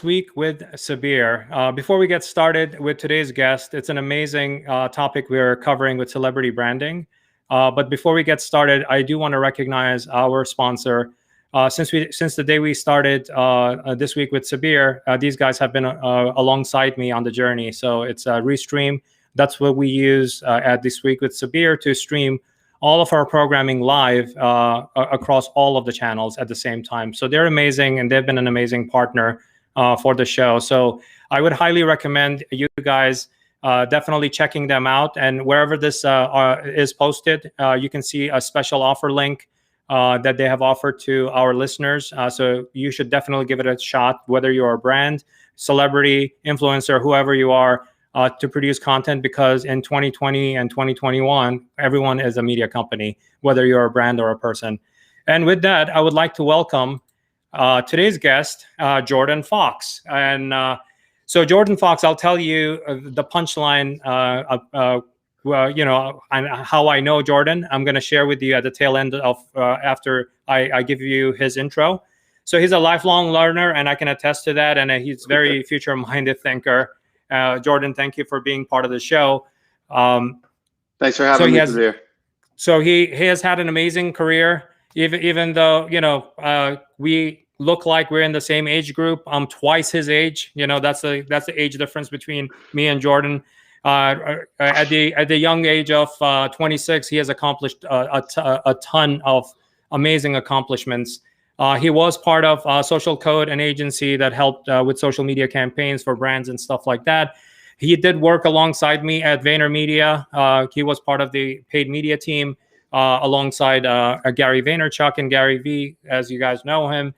Week with Sabir. Before we get started with today's guest, it's an amazing topic we're covering with celebrity branding. But before we get started, I do want to recognize our sponsor. Since the day we started this week with Sabir, these guys have been alongside me on the journey. So it's Restream. That's what we use at This Week with Sabir to stream all of our programming live across all of the channels at the same time. So they're amazing, and they've been an amazing partner for the show. So I would highly recommend you guys definitely checking them out. And wherever this is posted, you can see a special offer link that they have offered to our listeners. So you should definitely give it a shot, whether you're a brand, celebrity, influencer, whoever you are, to produce content, because in 2020 and 2021, everyone is a media company, whether you're a brand or a person. And with that, I would like to welcome today's guest, Jordan Fox. And so Jordan Fox, I'll tell you the punchline, and how I know Jordan. I'm going to share with you at the tail end of after I give you his intro. So he's a lifelong learner, and I can attest to that. And he's very future-minded thinker. Jordan, thank you for being part of the show. Thanks for having me here. So he has had an amazing career, even though, we look like we're in the same age group. I'm twice his age. That's the age difference between me and Jordan. At the young age of 26, he has accomplished a ton of amazing accomplishments. He was part of Social Code, an agency that helped with social media campaigns for brands and stuff like that. He did work alongside me at VaynerMedia. He was part of the paid media team alongside Gary Vaynerchuk and Gary V, as you guys know him.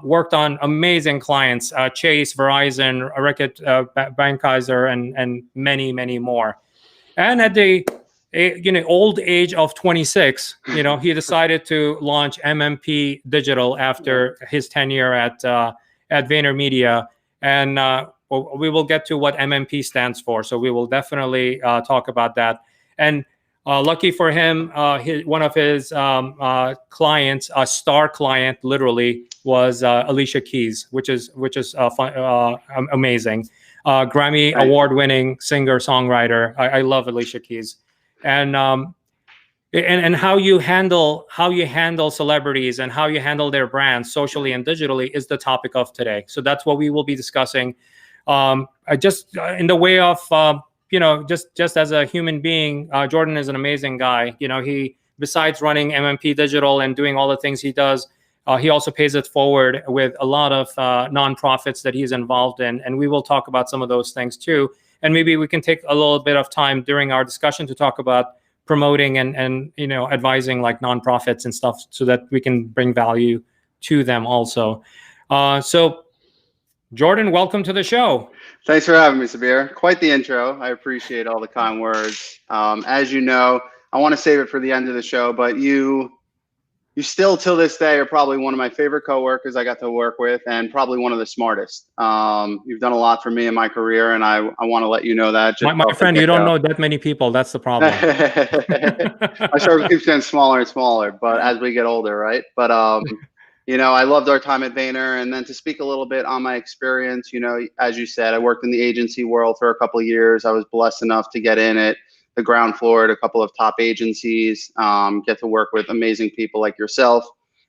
Worked on amazing clients, Chase, Verizon, Reckitt Benckiser, and many, many more. And at the old age of 26, he decided to launch MMP Digital after his tenure at VaynerMedia. And we will get to what MMP stands for. So we will definitely talk about that. And lucky for him, one of his clients, a star client, literally, was Alicia Keys, which is amazing. Grammy award-winning singer-songwriter. I love Alicia Keys. And how you handle celebrities and how you handle their brands socially and digitally is the topic of today. So that's what we will be discussing. Just in the way of just as a human being, Jordan is an amazing guy. He, besides running MMP Digital and doing all the things he does, he also pays it forward with a lot of nonprofits that he's involved in, and we will talk about some of those things too. And maybe we can take a little bit of time during our discussion to talk about promoting and advising like nonprofits and stuff, so that we can bring value to them also. So Jordan, welcome to the show. Thanks for having me, Sabir. Quite the intro. I appreciate all the kind words. As you know, I want to save it for the end of the show, but you still, till this day, are probably one of my favorite coworkers I got to work with, and probably one of the smartest. You've done a lot for me in my career, and I want to let you know that. My friend, you don't know that many people. That's the problem. My circle keeps getting smaller and smaller, but as we get older, right? But I loved our time at Vayner, and then to speak a little bit on my experience, as you said, I worked in the agency world for a couple of years. I was blessed enough to get in at the ground floor at a couple of top agencies, get to work with amazing people like yourself,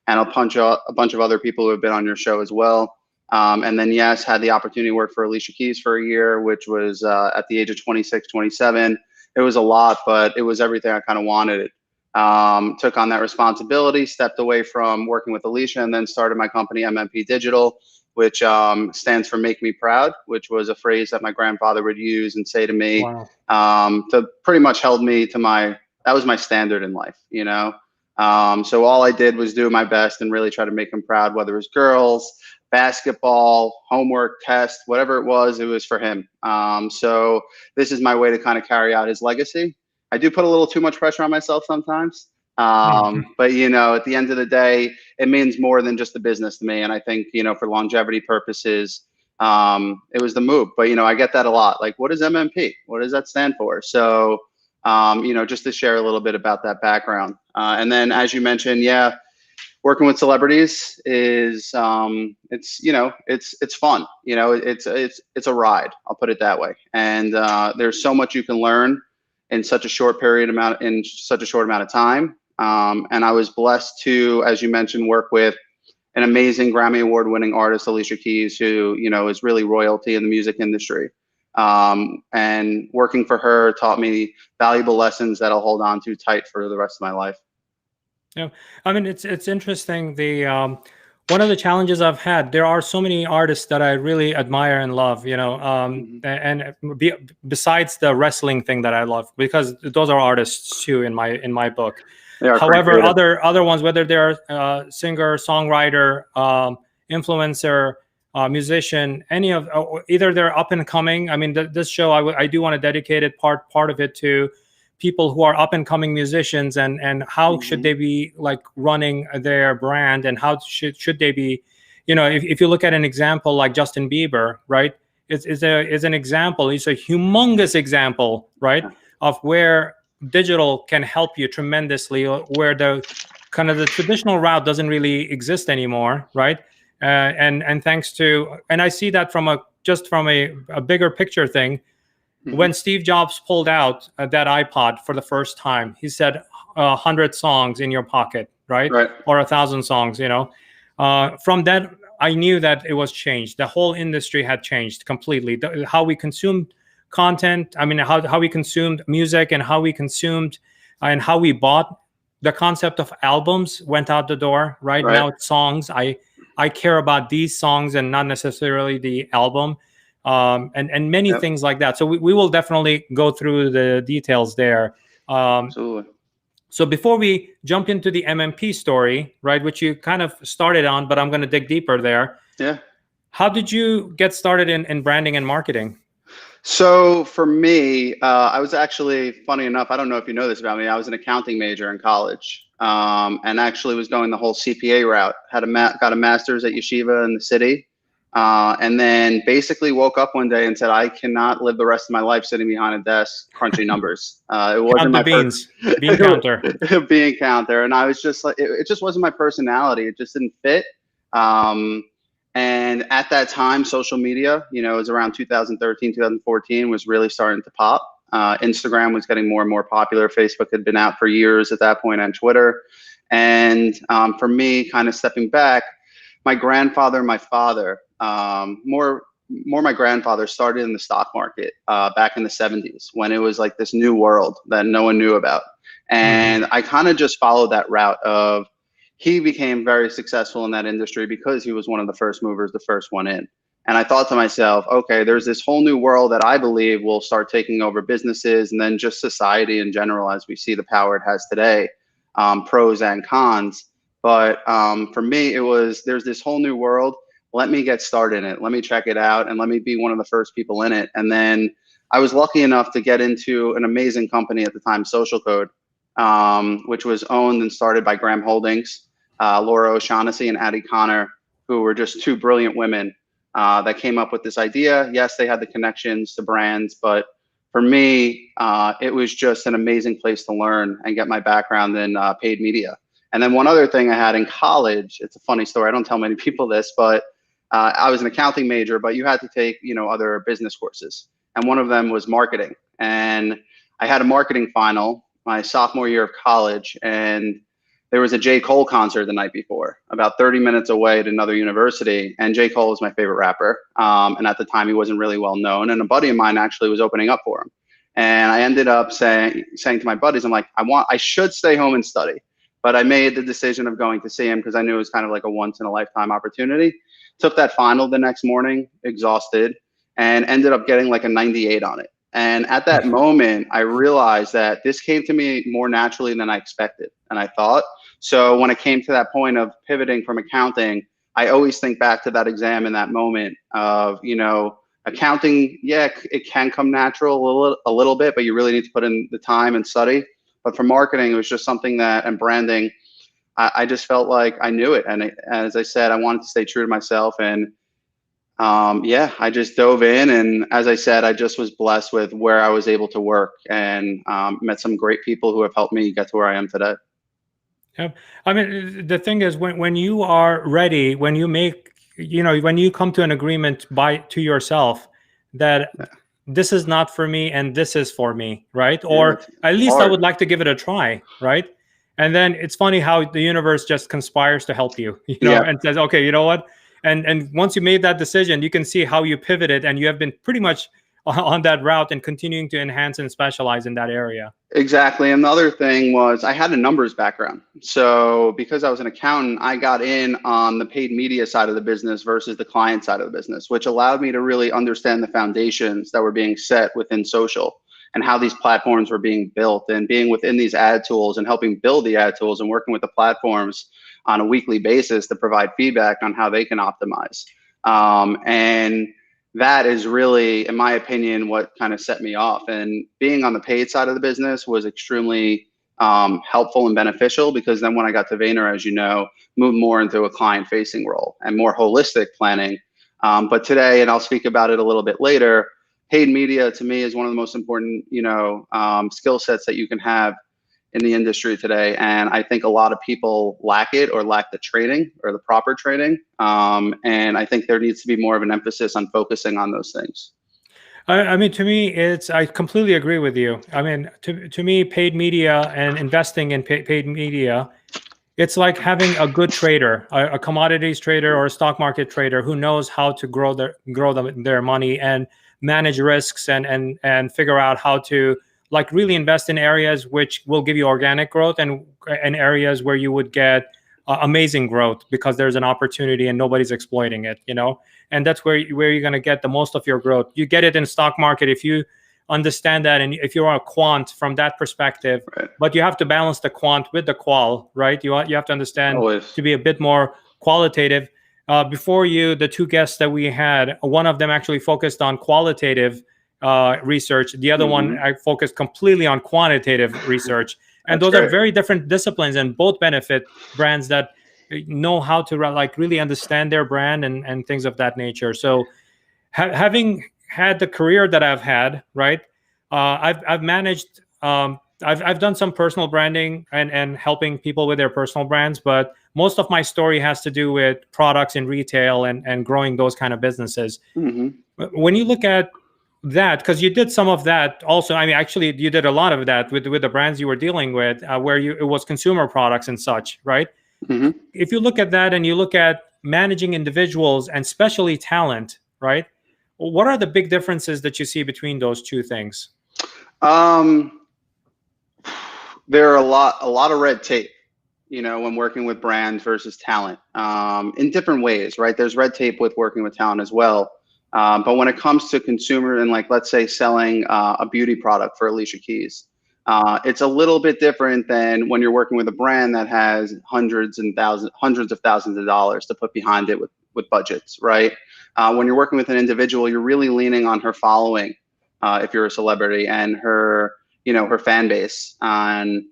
and a bunch of other people who have been on your show as well. And then, yes, had the opportunity to work for Alicia Keys for a year, which was at the age of 26, 27. It was a lot, but it was everything I kind of wanted. Took on that responsibility, stepped away from working with Alicia, and then started my company, MMP Digital, which stands for Make Me Proud, which was a phrase that my grandfather would use and say to me. Wow. To pretty much held me to that was my standard in life, So all I did was do my best and really try to make him proud, whether it was girls, basketball, homework, test, whatever it was for him. So this is my way to kind of carry out his legacy. I do put a little too much pressure on myself sometimes. But, at the end of the day, it means more than just the business to me. And I think, for longevity purposes, it was the move. But, I get that a lot. Like, what is MMP? What does that stand for? So, just to share a little bit about that background. And then, as you mentioned, working with celebrities is it's it's fun. It's a ride. I'll put it that way. And there's so much you can learn in such a short amount of time. And I was blessed to, as you mentioned, work with an amazing Grammy Award winning artist, Alicia Keys, who is really royalty in the music industry. And working for her taught me valuable lessons that I'll hold on to tight for the rest of my life. Yeah, I mean, it's interesting. One of the challenges I've had, there are so many artists that I really admire and love, and besides the wrestling thing that I love, because those are artists too in my book. However, other ones, whether they're singer, songwriter, influencer, musician, any of either they're up and coming. I mean, this show I do want to dedicate it part of it to people who are up and coming musicians, and how should they be like running their brand, and how should they be, if you look at an example like Justin Bieber, right? Is an example. It's a humongous example, right, of where digital can help you tremendously, where the kind of the traditional route doesn't really exist anymore, right? And thanks to, and I see that from a bigger picture thing. When Steve Jobs pulled out that iPod for the first time, he said 100 songs in your pocket, right? Or 1,000 songs, From that, I knew that it was changed. The whole industry had changed completely. How we consumed content, I mean, how we consumed music, and how we consumed and how we bought. The concept of albums went out the door, right? Now it's songs. I care about these songs and not necessarily the album. And many things like that. So we will definitely go through the details there. Absolutely. So before we jump into the MMP story, right, which you kind of started on, but I'm going to dig deeper there. Yeah. How did you get started in branding and marketing? So for me, I was actually, funny enough, I don't know if you know this about me, I was an accounting major in college, and actually was going the whole CPA route. Got a master's at Yeshiva in the city. And then basically woke up one day and said, I cannot live the rest of my life sitting behind a desk crunching numbers. It wasn't my beans, bean counter. Bean counter. And I was just like, it just wasn't my personality. It just didn't fit. And at that time, social media, it was around 2013, 2014 was really starting to pop. Instagram was getting more and more popular. Facebook had been out for years at that point, on Twitter. And for me, kind of stepping back, my grandfather and my father, more my grandfather started in the stock market back in the 70s, when it was like this new world that no one knew about. And I kind of just followed that route of, he became very successful in that industry because he was one of the first movers, the first one in. And I thought to myself, okay, there's this whole new world that I believe will start taking over businesses and then just society in general, as we see the power it has today, pros and cons. But for me, it was, there's this whole new world. Let me get started in it. Let me check it out, and let me be one of the first people in it. And then I was lucky enough to get into an amazing company at the time, Social Code, which was owned and started by Graham Holdings, Laura O'Shaughnessy and Addie Connor, who were just two brilliant women that came up with this idea. Yes, they had the connections to brands, but for me, it was just an amazing place to learn and get my background in paid media. And then one other thing I had in college, it's a funny story, I don't tell many people this, but I was an accounting major, but you had to take, other business courses. And one of them was marketing. And I had a marketing final my sophomore year of college, and there was a J. Cole concert the night before, about 30 minutes away at another university. And J. Cole was my favorite rapper. And at the time, he wasn't really well known. And a buddy of mine actually was opening up for him. And I ended up saying to my buddies, I'm like, I should stay home and study. But I made the decision of going to see him because I knew it was kind of like a once in a lifetime opportunity. Took that final the next morning, exhausted, and ended up getting like a 98 on it. And at that moment, I realized that this came to me more naturally than I expected and I thought. So when it came to that point of pivoting from accounting, I always think back to that exam in that moment of, accounting, yeah, it can come natural a little bit, but you really need to put in the time and study. But for marketing, it was just something that, and branding, I just felt like I knew it. And as I said, I wanted to stay true to myself. And yeah, I just dove in. And as I said, I just was blessed with where I was able to work and met some great people who have helped me get to where I am today. Yep. I mean, the thing is, when you are ready, when you make, when you come to an agreement to yourself that Yeah, this is not for me and this is for me, right? yeah, Or at it's least I hard. would like to give it a try, right? And then it's funny how the universe just conspires to help you, Yeah, and says, okay, you know what? And once you made that decision, you can see how you pivoted, and you have been pretty much on that route and continuing to enhance and specialize in that area. exactly. And the other thing was I had a numbers background. So because I was an accountant, I got in on the paid media side of the business versus the client side of the business, which allowed me to really understand the foundations that were being set within social and how these platforms were being built, and being within these ad tools and helping build the ad tools and working with the platforms on a weekly basis to provide feedback on how they can optimize. And that is really, in my opinion, what kind of set me off. And being on the paid side of the business was extremely helpful and beneficial, because then when I got to Vayner, as you know, moved more into a client facing role and more holistic planning. But today, and I'll speak about it a little bit later, paid media to me is one of the most important, skill sets that you can have in the industry today. And I think a lot of people lack it, or lack the training or the proper training. And I think there needs to be more of an emphasis on focusing on those things. I mean, to me, I completely agree with you. I mean, to me, paid media and investing in paid media, it's like having a good trader, a commodities trader or a stock market trader who knows how to their money and manage risks, and figure out how to like really invest in areas which will give you organic growth, and areas where you would get amazing growth because there's an opportunity and nobody's exploiting it, and that's where you're going to get the most of your growth. You get it in stock market if you understand that, and if you're a quant from that perspective. Right. But you have to balance the quant with the qual, right? You have to understand Always. to be a bit more qualitative. Before you, the two guests that we had, one of them actually focused on qualitative research. The other one I focused completely on quantitative research. And That's those are great. very different disciplines, and both benefit brands that know how to like really understand their brand, and things of that nature. So having had the career that I've had, right? I've managed. I've done some personal branding, and helping people with their personal brands, but most of my story has to do with products in retail, and growing those kind of businesses. Hmm. When you look at that, because you did some of that also. I mean, actually, you did a lot of that with the brands you were dealing with, where it was consumer products and such, right? Hmm. If you look at that, and you look at managing individuals and especially talent, right? What are the big differences that you see between those two things? There are a lot of red tape, when working with brands versus talent, in different ways, right? There's red tape with working with talent as well. But when it comes to consumer, and like, let's say selling a beauty product for Alicia Keys, it's a little bit different than when you're working with a brand that has hundreds of thousands of dollars to put behind it with budgets, right? When you're working with an individual, you're really leaning on her following, if you're a celebrity, and her fan base. And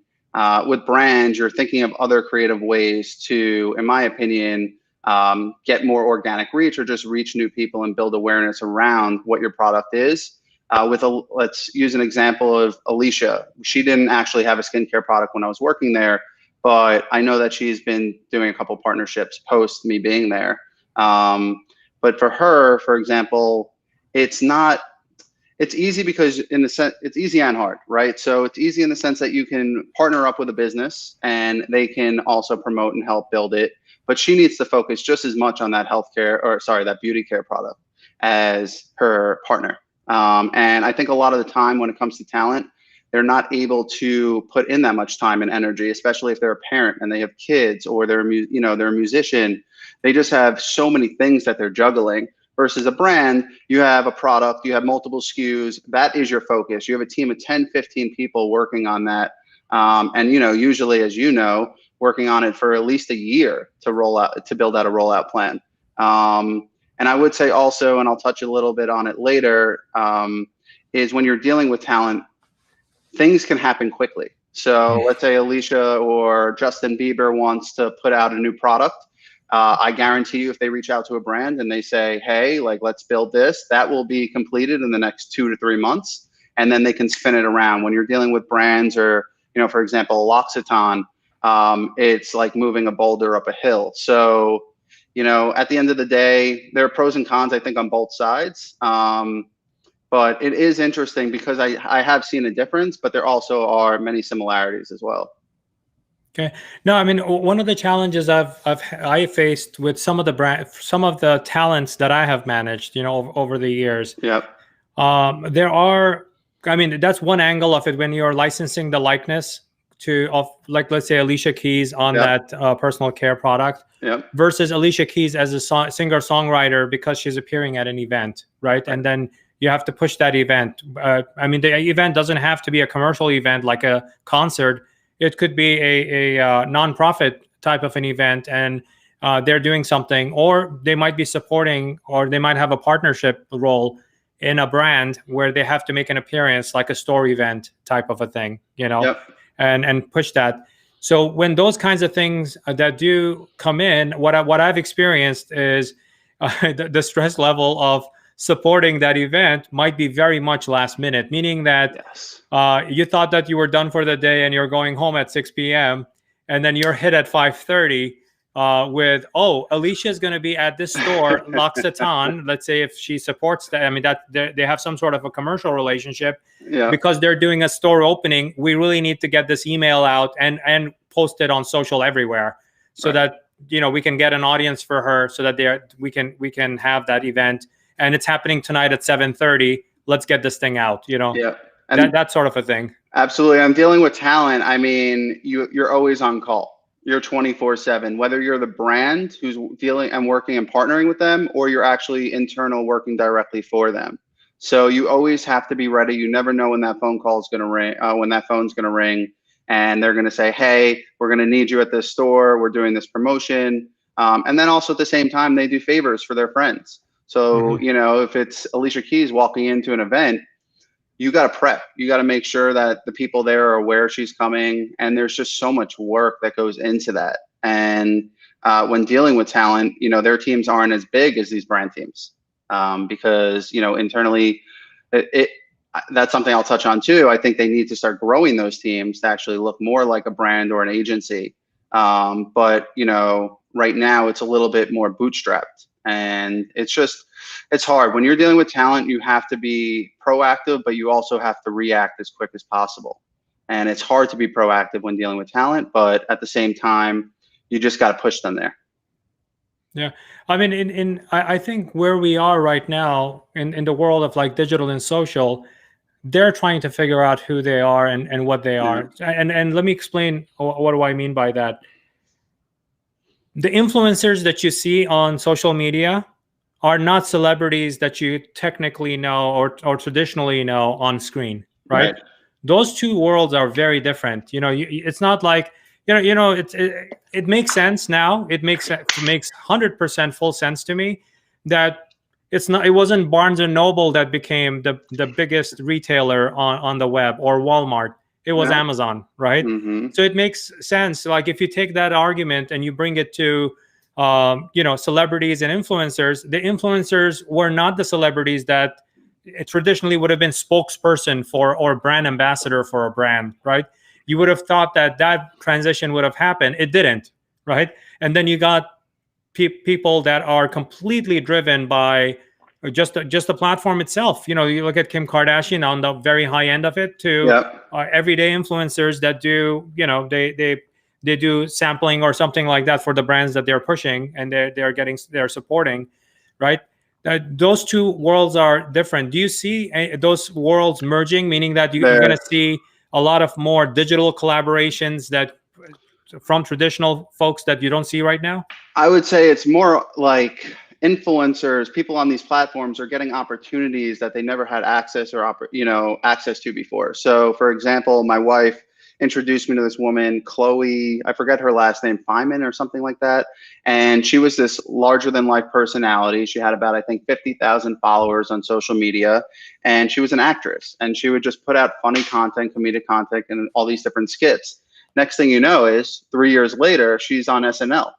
with brands, you're thinking of other creative ways to, in my opinion, get more organic reach, or just reach new people and build awareness around what your product is. Let's use an example of Alicia. She didn't actually have a skincare product when I was working there, but I know that she's been doing a couple partnerships post me being there. But for her, for example, it's easy because in the sense it's easy and hard, right? So it's easy in the sense that you can partner up with a business and they can also promote and help build it. But she needs to focus just as much on that that beauty care product as her partner. And I think a lot of the time when it comes to talent, they're not able to put in that much time and energy, especially if they're a parent and they have kids, or they're a musician. They just have so many things that they're juggling. Versus a brand, you have a product, you have multiple SKUs. That is your focus. You have a team of 10, 15 people working on that. And usually, as you know, working on it for at least a year to build out a rollout plan. And I would say also, and I'll touch a little bit on it later, is when you're dealing with talent, things can happen quickly. So let's say Alicia or Justin Bieber wants to put out a new product. I guarantee you, if they reach out to a brand and they say, hey, like, let's build this, that will be completed in the next 2 to 3 months. And then they can spin it around. When you're dealing with brands, or, for example, L'Occitane, it's like moving a boulder up a hill. So, at the end of the day, there are pros and cons, I think, on both sides. But it is interesting because I have seen a difference, but there also are many similarities as well. Okay. No, I mean, one of the challenges I faced with some of the talents that I have managed, over the years. Yep. There are, I mean, that's one angle of it when you're licensing the likeness like, let's say Alicia Keys on Yep. that personal care product, Yep. versus Alicia Keys as a singer-songwriter because she's appearing at an event, right? And then you have to push that event. I mean, the event doesn't have to be a commercial event like a concert. It could be a nonprofit type of an event, and they're doing something, or they might be supporting, or they might have a partnership role in a brand where they have to make an appearance, like a store event type of a thing, Yep. and push that. So when those kinds of things that do come in, what I've experienced is the stress level of supporting that event might be very much last minute, meaning that you thought that you were done for the day and you're going home at 6 p.m. and then you're hit at 5:30 with, Alicia's going to be at this store, L'Occitane. Let's say if she supports that, I mean, that they have some sort of a commercial relationship, because they're doing a store opening. We really need to get this email out and post it on social everywhere, so that we can get an audience for her, so that we can have that event. And it's happening tonight at 7:30. Let's get this thing out, and that sort of a thing. Absolutely. I'm dealing with talent. I mean, you're always on call. You're 24/7, whether you're the brand who's dealing and working and partnering with them, or you're actually internal working directly for them. So you always have to be ready. You never know when that phone call is going to ring, when that phone's going to ring, and they're going to say, hey, we're going to need you at this store. We're doing this promotion. And then also at the same time, they do favors for their friends. So, if it's Alicia Keys walking into an event, you got to prep. You got to make sure that the people there are aware she's coming. And there's just so much work that goes into that. And when dealing with talent, their teams aren't as big as these brand teams, because, internally, that's something I'll touch on too. I think they need to start growing those teams to actually look more like a brand or an agency. But, right now it's a little bit more bootstrapped. And it's hard. When you're dealing with talent, you have to be proactive, but you also have to react as quick as possible. And it's hard to be proactive when dealing with talent, but at the same time, you just got to push them there. Yeah. I mean, I think where we are right now in the world of like digital and social, they're trying to figure out who they are and what they are. And let me explain what do I mean by that. The influencers that you see on social media are not celebrities that you technically know or traditionally know on screen, right? Those two worlds are very different. It's not like, it makes sense now. It makes 100% full sense to me that it wasn't Barnes and Noble that became the biggest retailer on the web, or Walmart. It was Amazon, right? So it makes sense. Like if you take that argument and you bring it to, celebrities and influencers, the influencers were not the celebrities that traditionally would have been spokesperson for or brand ambassador for a brand, right? You would have thought that transition would have happened. It didn't, right? And then you got people that are completely driven by just the platform itself. You look at Kim Kardashian on the very high end of it, to everyday influencers that do, they do sampling or something like that for the brands that they're pushing and they're supporting, right? Those two worlds are different. Do you see those worlds merging, meaning that you're going to see a lot of more digital collaborations that from traditional folks that you don't see right now? I would say it's more like influencers, people on these platforms are getting opportunities that they never had access to before. So for example, my wife introduced me to this woman, Chloe, I forget her last name, Feynman or something like that. And she was this larger than life personality. She had about, I think, 50,000 followers on social media. And she was an actress, and she would just put out funny content, comedic content, and all these different skits. Next thing you know is 3 years later, she's on SNL.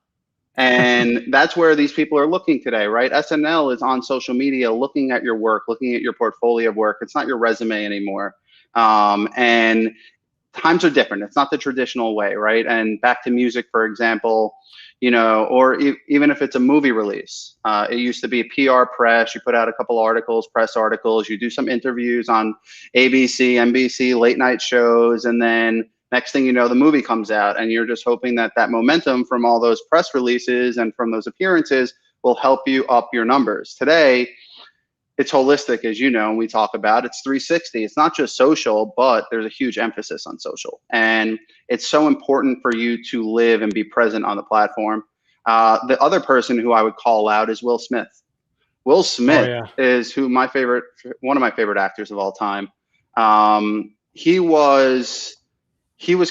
And that's where these people are looking today, right? SNL is on social media, looking at your work, looking at your portfolio of work. It's not your resume anymore. And times are different. It's not the traditional way, right? And back to music, for example, you know, or even if it's a movie release, it used to be PR press. You put out a couple articles, press articles. You do some interviews on ABC, NBC, late night shows, and then next thing you know, the movie comes out, and you're just hoping that that momentum from all those press releases and from those appearances will help you up your numbers. Today, it's holistic, as you know, and we talk about. It's 360. It's not just social, but there's a huge emphasis on social. And it's so important for you to live and be present on the platform. The other person who I would call out is Will Smith. Will Smith is one of my favorite actors of all time. He was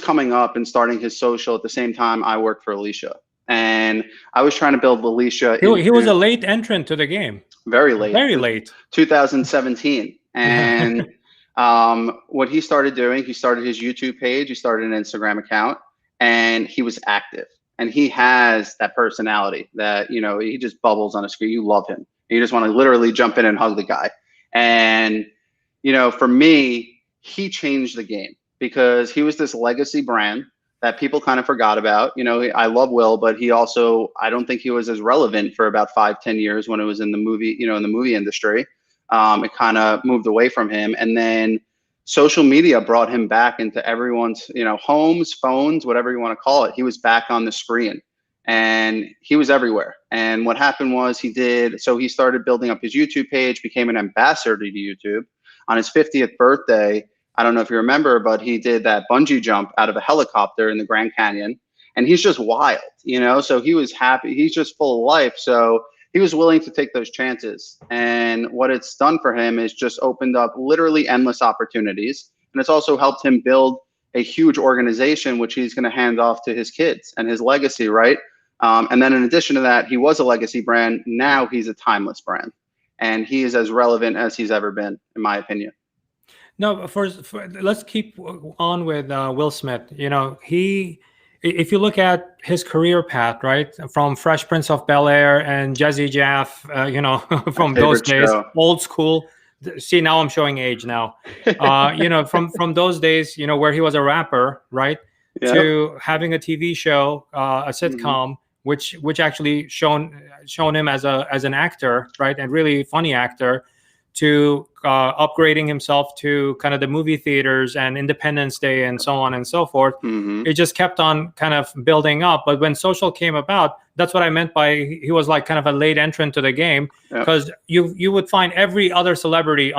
coming up and starting his social at the same time I worked for Alicia. And I was trying to build Alicia. He was a late entrant to the game. Very late. Very late. 2017. And what he started doing, he started his YouTube page, he started an Instagram account, and he was active. And he has that personality that, you know, he just bubbles on a screen. You love him. You just want to literally jump in and hug the guy. And, you know, for me, he changed the game because he was this legacy brand that people kind of forgot about. You know, I love Will, but he also, I don't think he was as relevant for about 5-10 years when it was in the movie, you know, in the movie industry. It kind of moved away from him. And then social media brought him back into everyone's, you know, homes, phones, whatever you want to call it. He was back on the screen and he was everywhere. And what happened was he started building up his YouTube page, became an ambassador to YouTube. On his 50th birthday, I don't know if you remember, but he did that bungee jump out of a helicopter in the Grand Canyon, and he's just wild, you know? So he was happy. He's just full of life. So he was willing to take those chances. And what it's done for him is just opened up literally endless opportunities. And it's also helped him build a huge organization, which he's going to hand off to his kids and his legacy, right? And then in addition to that, he was a legacy brand. Now he's a timeless brand. And he is as relevant as he's ever been, in my opinion. No, let's keep on with Will Smith. You know, if you look at his career path, right, from Fresh Prince of Bel-Air and Jazzy Jeff, you know, from those days, old school. See, now I'm showing age now. You know, from those days, you know, where he was a rapper, right, to having a TV show, a sitcom, which actually shown him as an actor, right, and really funny actor, to upgrading himself to kind of the movie theaters and Independence Day and so on and so forth. It just kept on kind of building up. But when social came about, that's what I meant by he was like kind of a late entrant to the game, because you would find every other celebrity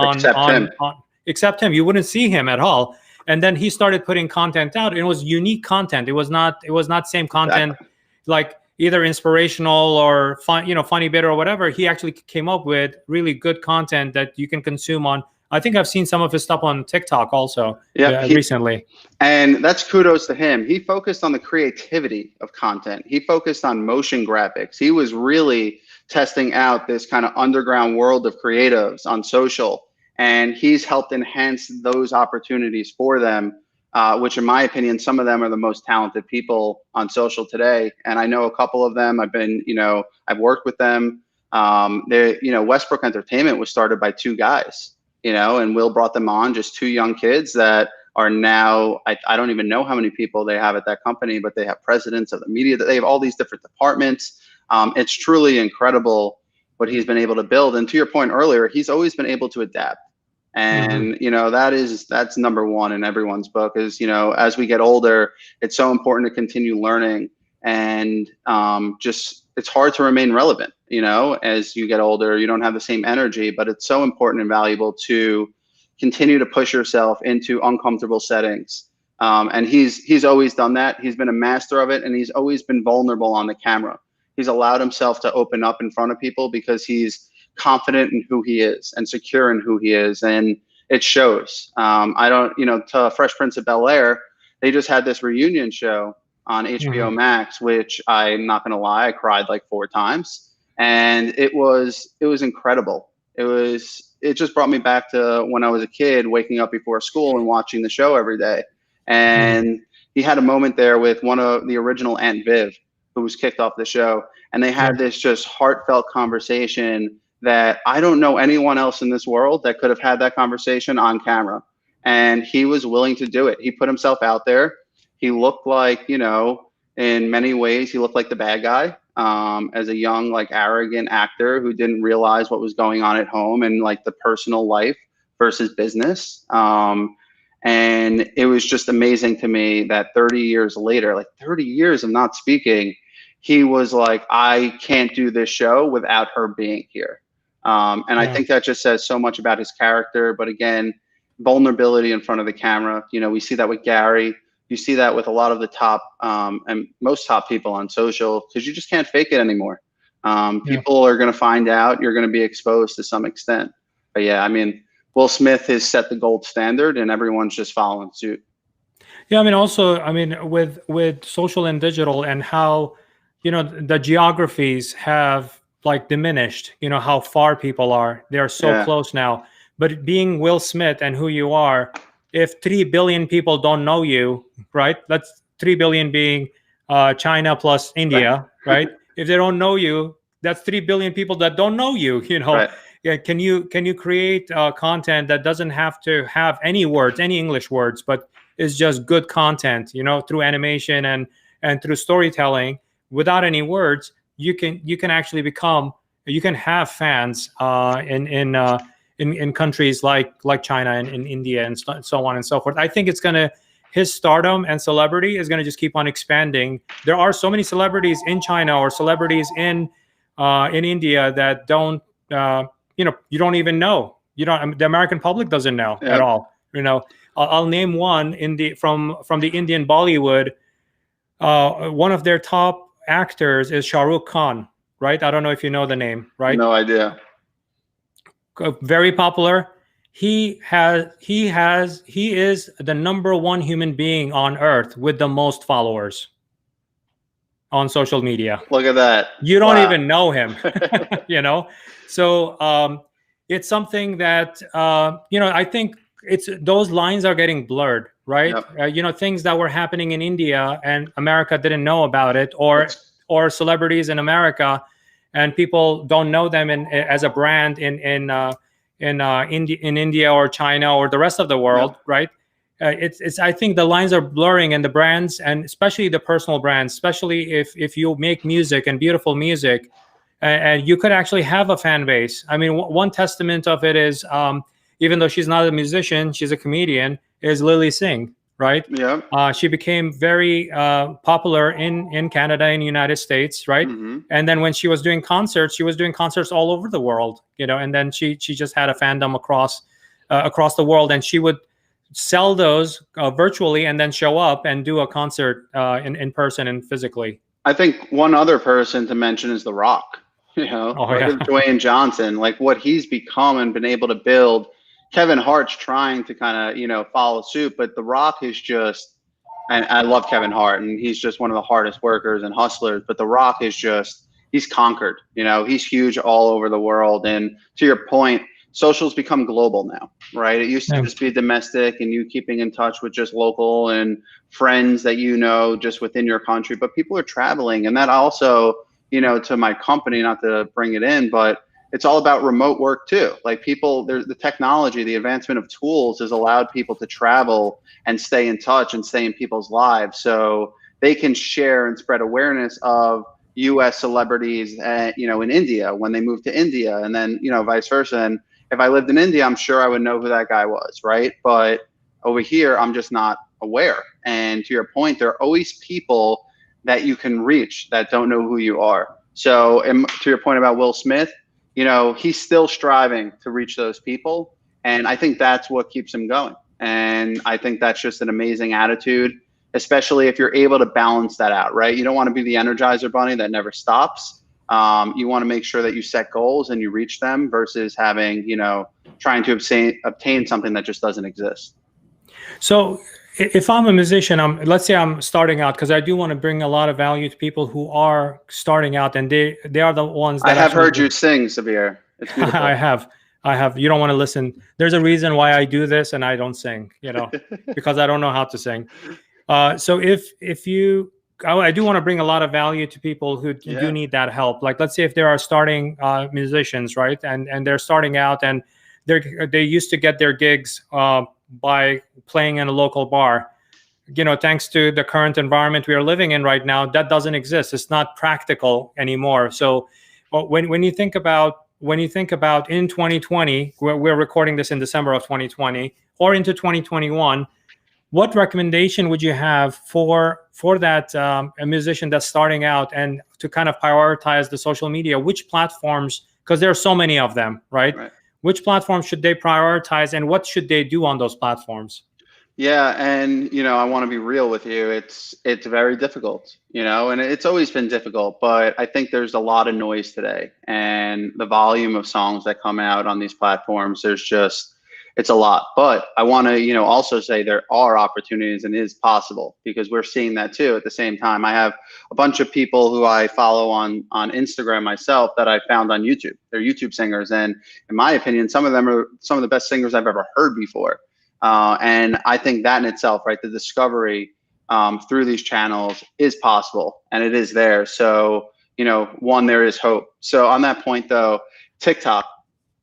except him. You wouldn't see him at all. And then he started putting content out. And it was unique content. It was not same content like either inspirational or fun, you know, funny bit or whatever. He actually came up with really good content that you can consume on. I think I've seen some of his stuff on TikTok also recently. And that's kudos to him. He focused on the creativity of content. He focused on motion graphics. He was really testing out this kind of underground world of creatives on social. And he's helped enhance those opportunities for them. Which in my opinion, some of them are the most talented people on social today. And I know a couple of them. I've worked with them. Westbrook Entertainment was started by 2 guys, you know, and Will brought them on, just 2 young kids that are now, I don't even know how many people they have at that company, but they have presidents of the media, they have all these different departments. It's truly incredible what he's been able to build. And to your point earlier, he's always been able to adapt. And, you know, that's number one in everyone's book is, you know, as we get older, it's so important to continue learning and it's hard to remain relevant, you know, as you get older, you don't have the same energy, but it's so important and valuable to continue to push yourself into uncomfortable settings. And he's always done that. He's been a master of it, and he's always been vulnerable on the camera. He's allowed himself to open up in front of people because he's confident in who he is and secure in who he is, and it shows. To Fresh Prince of Bel-Air, they just had this reunion show on HBO Max, which I'm not gonna lie, I cried like 4 times, and it was incredible. It just brought me back to when I was a kid, waking up before school and watching the show every day. And he had a moment there with one of the original Aunt Viv, who was kicked off the show, and they had this just heartfelt conversation that I don't know anyone else in this world that could have had that conversation on camera. and he was willing to do it. He put himself out there. He looked like, you know, in many ways, he looked like the bad guy, as a young, like arrogant actor who didn't realize what was going on at home and like the personal life versus business. And it was just amazing to me that 30 years later, like 30 years of not speaking, he was like, I can't do this show without her being here. And I think that just says so much about his character. But again, vulnerability in front of the camera. You know, we see that with Gary. You see that with a lot of the top and most top people on social, because you just can't fake it anymore. People are going to find out. You're going to be exposed to some extent. But yeah, I mean, Will Smith has set the gold standard, and everyone's just following suit. Yeah, I mean, also, I mean, with social and digital, and how, you know, the geographies have like diminished. You know how far people are; they are so close now. But being Will Smith and who you are, if 3 billion people don't know you, right? That's 3 billion being China plus India, right? If they don't know you, that's 3 billion people that don't know you. You know. Right. Yeah, can you create content that doesn't have to have any words, any English words, but is just good content, you know, through animation and through storytelling without any words? You can actually you can have fans in countries like China and in India and so on and so forth. I think his stardom and celebrity is gonna just keep on expanding. There are so many celebrities in China or celebrities in India that don't. You know, you don't even know. You don't. I mean, the American public doesn't know at all. You know, I'll name one from the Indian Bollywood. One of their top actors is Shah Rukh Khan, right? I don't know if you know the name, right? No idea. Very popular. He is the #1 human being on earth with the most followers on social media. Look at that. You don't even know him, you know? So it's something that, you know, I think those lines are getting blurred, right? You know, things that were happening in India and America didn't know about it, or celebrities in America and people don't know them as a brand in India or China or the rest of the world, right? I think the lines are blurring, and the brands, and especially the personal brands, especially if you make music and beautiful music, and you could actually have a fan base. I mean, one testament of it is, even though she's not a musician, she's a comedian, is Lily Singh, right? Yeah. She became very popular in Canada and United States, right? And then when she was doing concerts, all over the world, you know, and then she just had a fandom across the world, and she would sell those virtually and then show up and do a concert in person and physically. I think one other person to mention is The Rock. You know, Dwayne Johnson, like what he's become and been able to build. Kevin Hart's trying to kind of, you know, follow suit, but The Rock is just, and I love Kevin Hart, and he's just one of the hardest workers and hustlers, but The Rock is just, he's conquered, you know, he's huge all over the world. And to your point, social's become global now, right? It used to just be domestic and you keeping in touch with just local and friends that you know just within your country, but people are traveling. And that also, you know, to my company, not to bring it in, but it's all about remote work too. Like there's the technology, the advancement of tools has allowed people to travel and stay in touch and stay in people's lives. So they can share and spread awareness of US celebrities, you know, in India when they move to India, and then, you know, vice versa. And if I lived in India, I'm sure I would know who that guy was, right? But over here, I'm just not aware. And to your point, there are always people that you can reach that don't know who you are. So, and to your point about Will Smith, you know, he's still striving to reach those people. And I think that's what keeps him going. And I think that's just an amazing attitude, especially if you're able to balance that out, right? You don't want to be the Energizer Bunny that never stops. You want to make sure that you set goals and you reach them versus having, you know, trying to obtain something that just doesn't exist. So if I'm a musician, let's say I'm starting out, because I do want to bring a lot of value to people who are starting out, and they are the ones that I have heard you sing, Sabir. It's beautiful. I have. You don't want to listen. There's a reason why I do this and I don't sing, you know, because I don't know how to sing. So if you, I do want to bring a lot of value to people who do need that help. Like, let's say if there are starting musicians, right, and they're starting out and they used to get their gigs by playing in a local bar. Thanks to the current environment we are living in right now, that doesn't exist. It's not practical anymore. So when you think about in 2020, we're recording this in December of 2020, or into 2021, what recommendation would you have for that a musician that's starting out and to kind of prioritize the social media? Which platforms, because there are so many of them, right? Which platforms should they prioritize, and what should they do on those platforms? Yeah, and I want to be real with you. It's very difficult, and it's always been difficult, but I think there's a lot of noise today, and the volume of songs that come out on these platforms, it's a lot. But I want to, also say there are opportunities and it is possible, because we're seeing that too. At the same time, I have a bunch of people who I follow on Instagram myself that I found on YouTube. They're YouTube singers, and in my opinion, some of them are some of the best singers I've ever heard before. And I think that in itself, right, the discovery through these channels is possible, and it is there. So, one, there is hope. So on that point, though, TikTok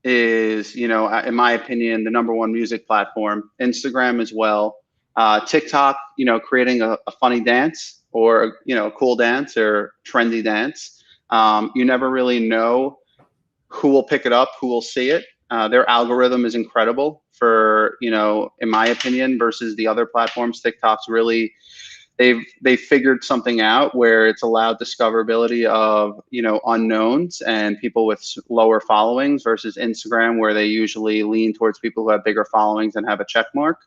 is, in my opinion, the #1 music platform. Instagram as well. TikTok, creating a funny dance, or a cool dance or trendy dance. You never really know who will pick it up, who will see it. Their algorithm is incredible for, in my opinion, versus the other platforms. TikTok's really, they've figured something out where it's allowed discoverability of, unknowns and people with lower followings, versus Instagram, where they usually lean towards people who have bigger followings and have a check mark.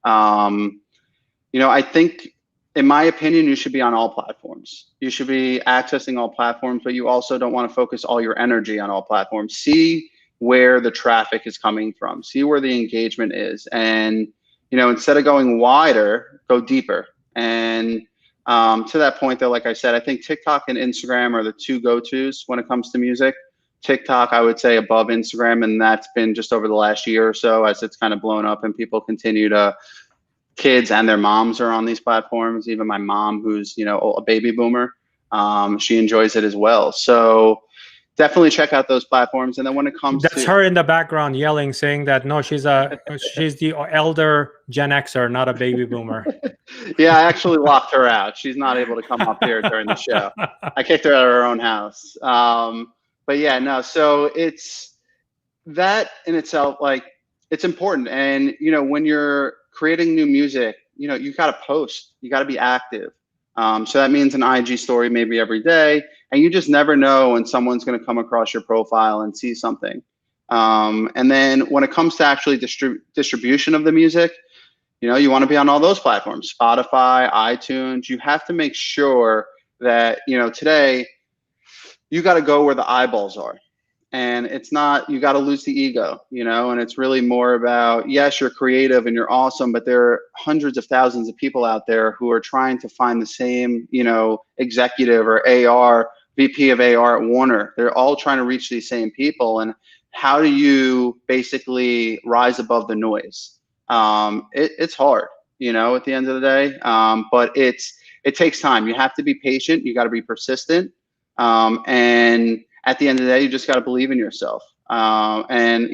I think, in my opinion, you should be on all platforms. You should be accessing all platforms, but you also don't want to focus all your energy on all platforms. See where the traffic is coming from, see where the engagement is, and instead of going wider, go deeper. And to that point, though, like I said, I think TikTok and Instagram are the two go-tos when it comes to music. TikTok, I would say, above Instagram, and that's been just over the last year or so, as it's kind of blown up and people continue to, kids and their moms are on these platforms. Even my mom, who's a baby boomer, she enjoys it as well. So definitely check out those platforms. And then when it comes that's her in the background yelling, saying that no, she's the elder Gen Xer, not a baby boomer. Yeah, I actually locked her out. She's not able to come up here during the show. I kicked her out of her own house. But yeah, no. So it's that in itself, like, it's important. And when you're creating new music, you got to post. You got to be active. So that means an IG story maybe every day. And you just never know when someone's going to come across your profile and see something. And then when it comes to actually distribution of the music, you want to be on all those platforms, Spotify, iTunes. You have to make sure that, today you got to go where the eyeballs are. And it's not, you got to lose the ego, and it's really more about, yes, you're creative and you're awesome, but there are hundreds of thousands of people out there who are trying to find the same, executive or AR, VP of AR at Warner. They're all trying to reach these same people. And how do you basically rise above the noise? It's hard, at the end of the day, but it takes time. You have to be patient. You got to be persistent. And at the end of the day, you just got to believe in yourself. And,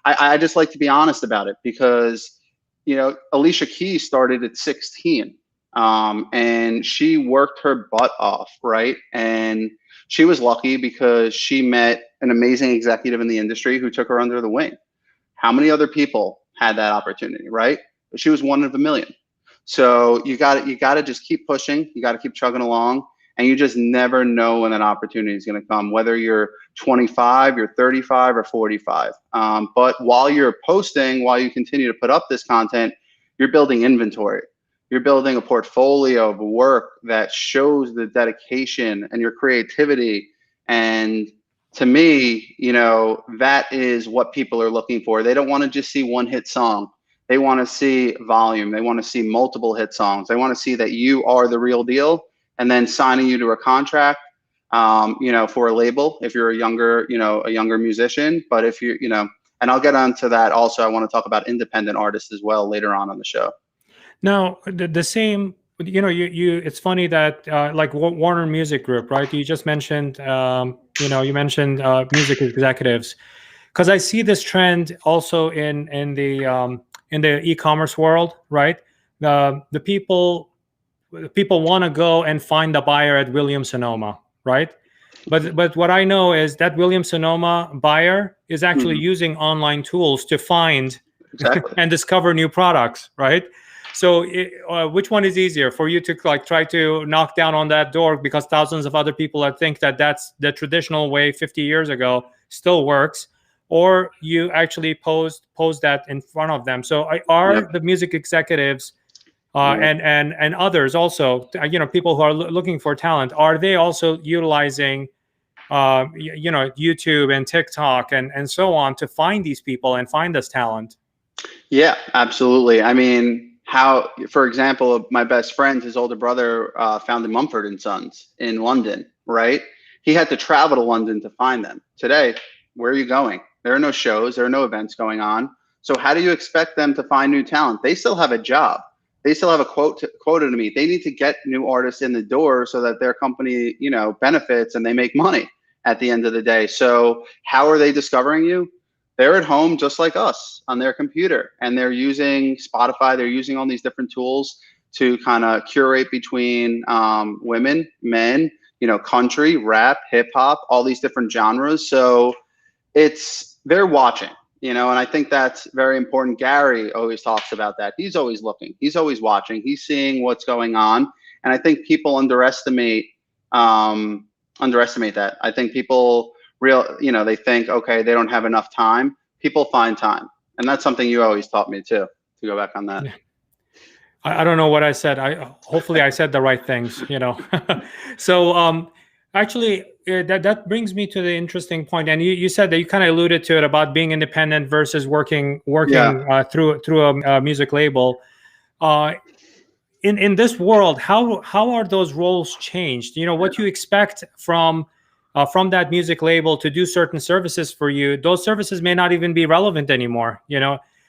I just like to be honest about it, because, Alicia Keys started at 16, and she worked her butt off, right? And she was lucky because she met an amazing executive in the industry who took her under the wing. How many other people had that opportunity, right? But she was one of a million. So you got to just keep pushing. You got to keep chugging along. And you just never know when an opportunity is going to come, whether you're 25, you're 35, or 45. But while you're posting, while you continue to put up this content, you're building inventory. You're building a portfolio of work that shows the dedication and your creativity. And to me, that is what people are looking for. They don't want to just see one hit song. They want to see volume. They want to see multiple hit songs. They want to see that you are the real deal. And then signing you to a contract, for a label, if you're a younger musician. But if you, and I'll get onto that also. I want to talk about independent artists as well later on the show. Now, the same, it's funny that like Warner Music Group, right? You just mentioned, you mentioned music executives, because I see this trend also in in the e-commerce world, right? The people want to go and find the buyer at Williams Sonoma, right? But what I know is that Williams Sonoma buyer is actually using online tools to find Exactly. and discover new products, right? So which one is easier for you to like try to knock down on that door because thousands of other people that think that that's the traditional way 50 years ago still works, or you actually pose that in front of them? So are the music executives and others also, people who are looking for talent, are they also utilizing YouTube and TikTok and so on to find these people and find this talent? Yeah, absolutely. I mean, for example, my best friend, his older brother, founded Mumford and Sons in London, right? He had to travel to London to find them. Today, where are you going? There are no shows, there are no events going on. So how do you expect them to find new talent? They still have a job. They still have a quota to meet. They need to get new artists in the door so that their company, benefits and they make money at the end of the day. So how are they discovering you? They're at home just like us on their computer, and they're using Spotify. They're using all these different tools to kind of curate between women, men, country, rap, hip hop, all these different genres. So they're watching, and I think that's very important. Gary always talks about that. He's always looking. He's always watching. He's seeing what's going on. And I think people underestimate that. I think people they think, okay, they don't have enough time. People find time. And that's something you always taught me too, to go back on that. I don't know what I said. Hopefully I said the right things, So actually, that brings me to the interesting point. And you said that you kind of alluded to it about being independent versus working through a music label. In this world, how are those roles changed? What you expect from that music label to do certain services for you, those services may not even be relevant anymore.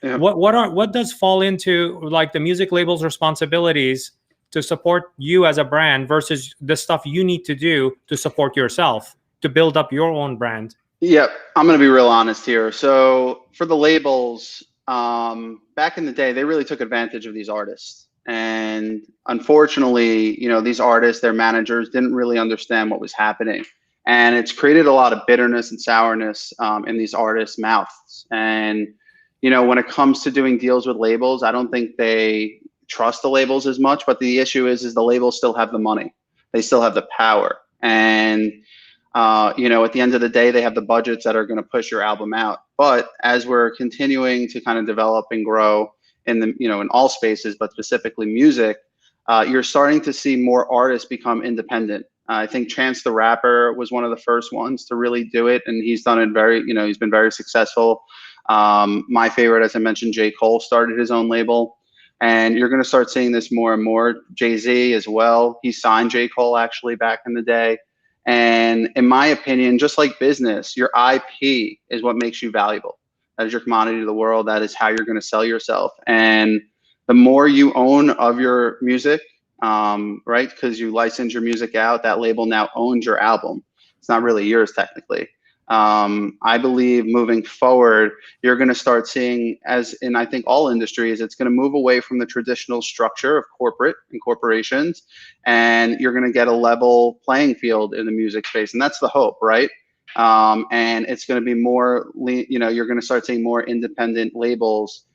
What does fall into like the music label's responsibilities to support you as a brand versus the stuff you need to do to support yourself, to build up your own brand? Yep, I'm going to be real honest here. So for the labels, back in the day, they really took advantage of these artists. And unfortunately, these artists, their managers didn't really understand what was happening. And it's created a lot of bitterness and sourness in these artists' mouths. And, when it comes to doing deals with labels, I don't think they trust the labels as much. But the issue is the labels still have the money. They still have the power. And, at the end of the day, they have the budgets that are going to push your album out. But as we're continuing to kind of develop and grow in all spaces, but specifically music, you're starting to see more artists become independent. I think Chance the Rapper was one of the first ones to really do it, and he's done it he's been very successful. My favorite, as I mentioned, J. Cole started his own label, and you're going to start seeing this more and more. Jay-Z as well. He signed J. Cole actually back in the day. And in my opinion, just like business, your IP is what makes you valuable. That is your commodity to the world. That is how you're going to sell yourself. And the more you own of your music, right? Because you license your music out, that label now owns your album. It's not really yours technically. I believe moving forward, you're going to start seeing, as in I think all industries, it's going to move away from the traditional structure of corporate and corporations, and you're going to get a level playing field in the music space. And that's the hope, right? And it's going to be more, you're going to start seeing more independent labels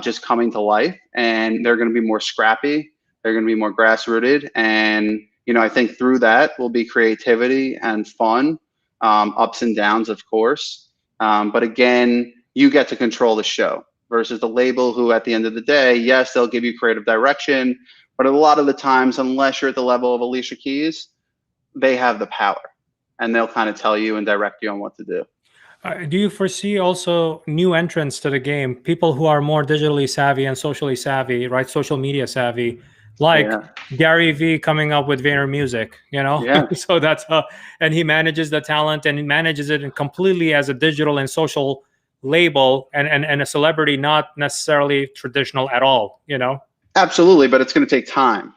just coming to life, and they're going to be more scrappy. They're going to be more grassrooted. And, I think through that will be creativity and fun, ups and downs, of course. But again, you get to control the show versus the label who, at the end of the day, yes, they'll give you creative direction. But a lot of the times, unless you're at the level of Alicia Keys, they have the power. And they'll kind of tell you and direct you on what to do. Do you foresee also new entrants to the game, people who are more digitally savvy and socially savvy, right? Social media savvy, like Gary V coming up with Vayner Music, So that's and he manages the talent and he manages it completely as a digital and social label and a celebrity, not necessarily traditional at all, Absolutely, but it's going to take time,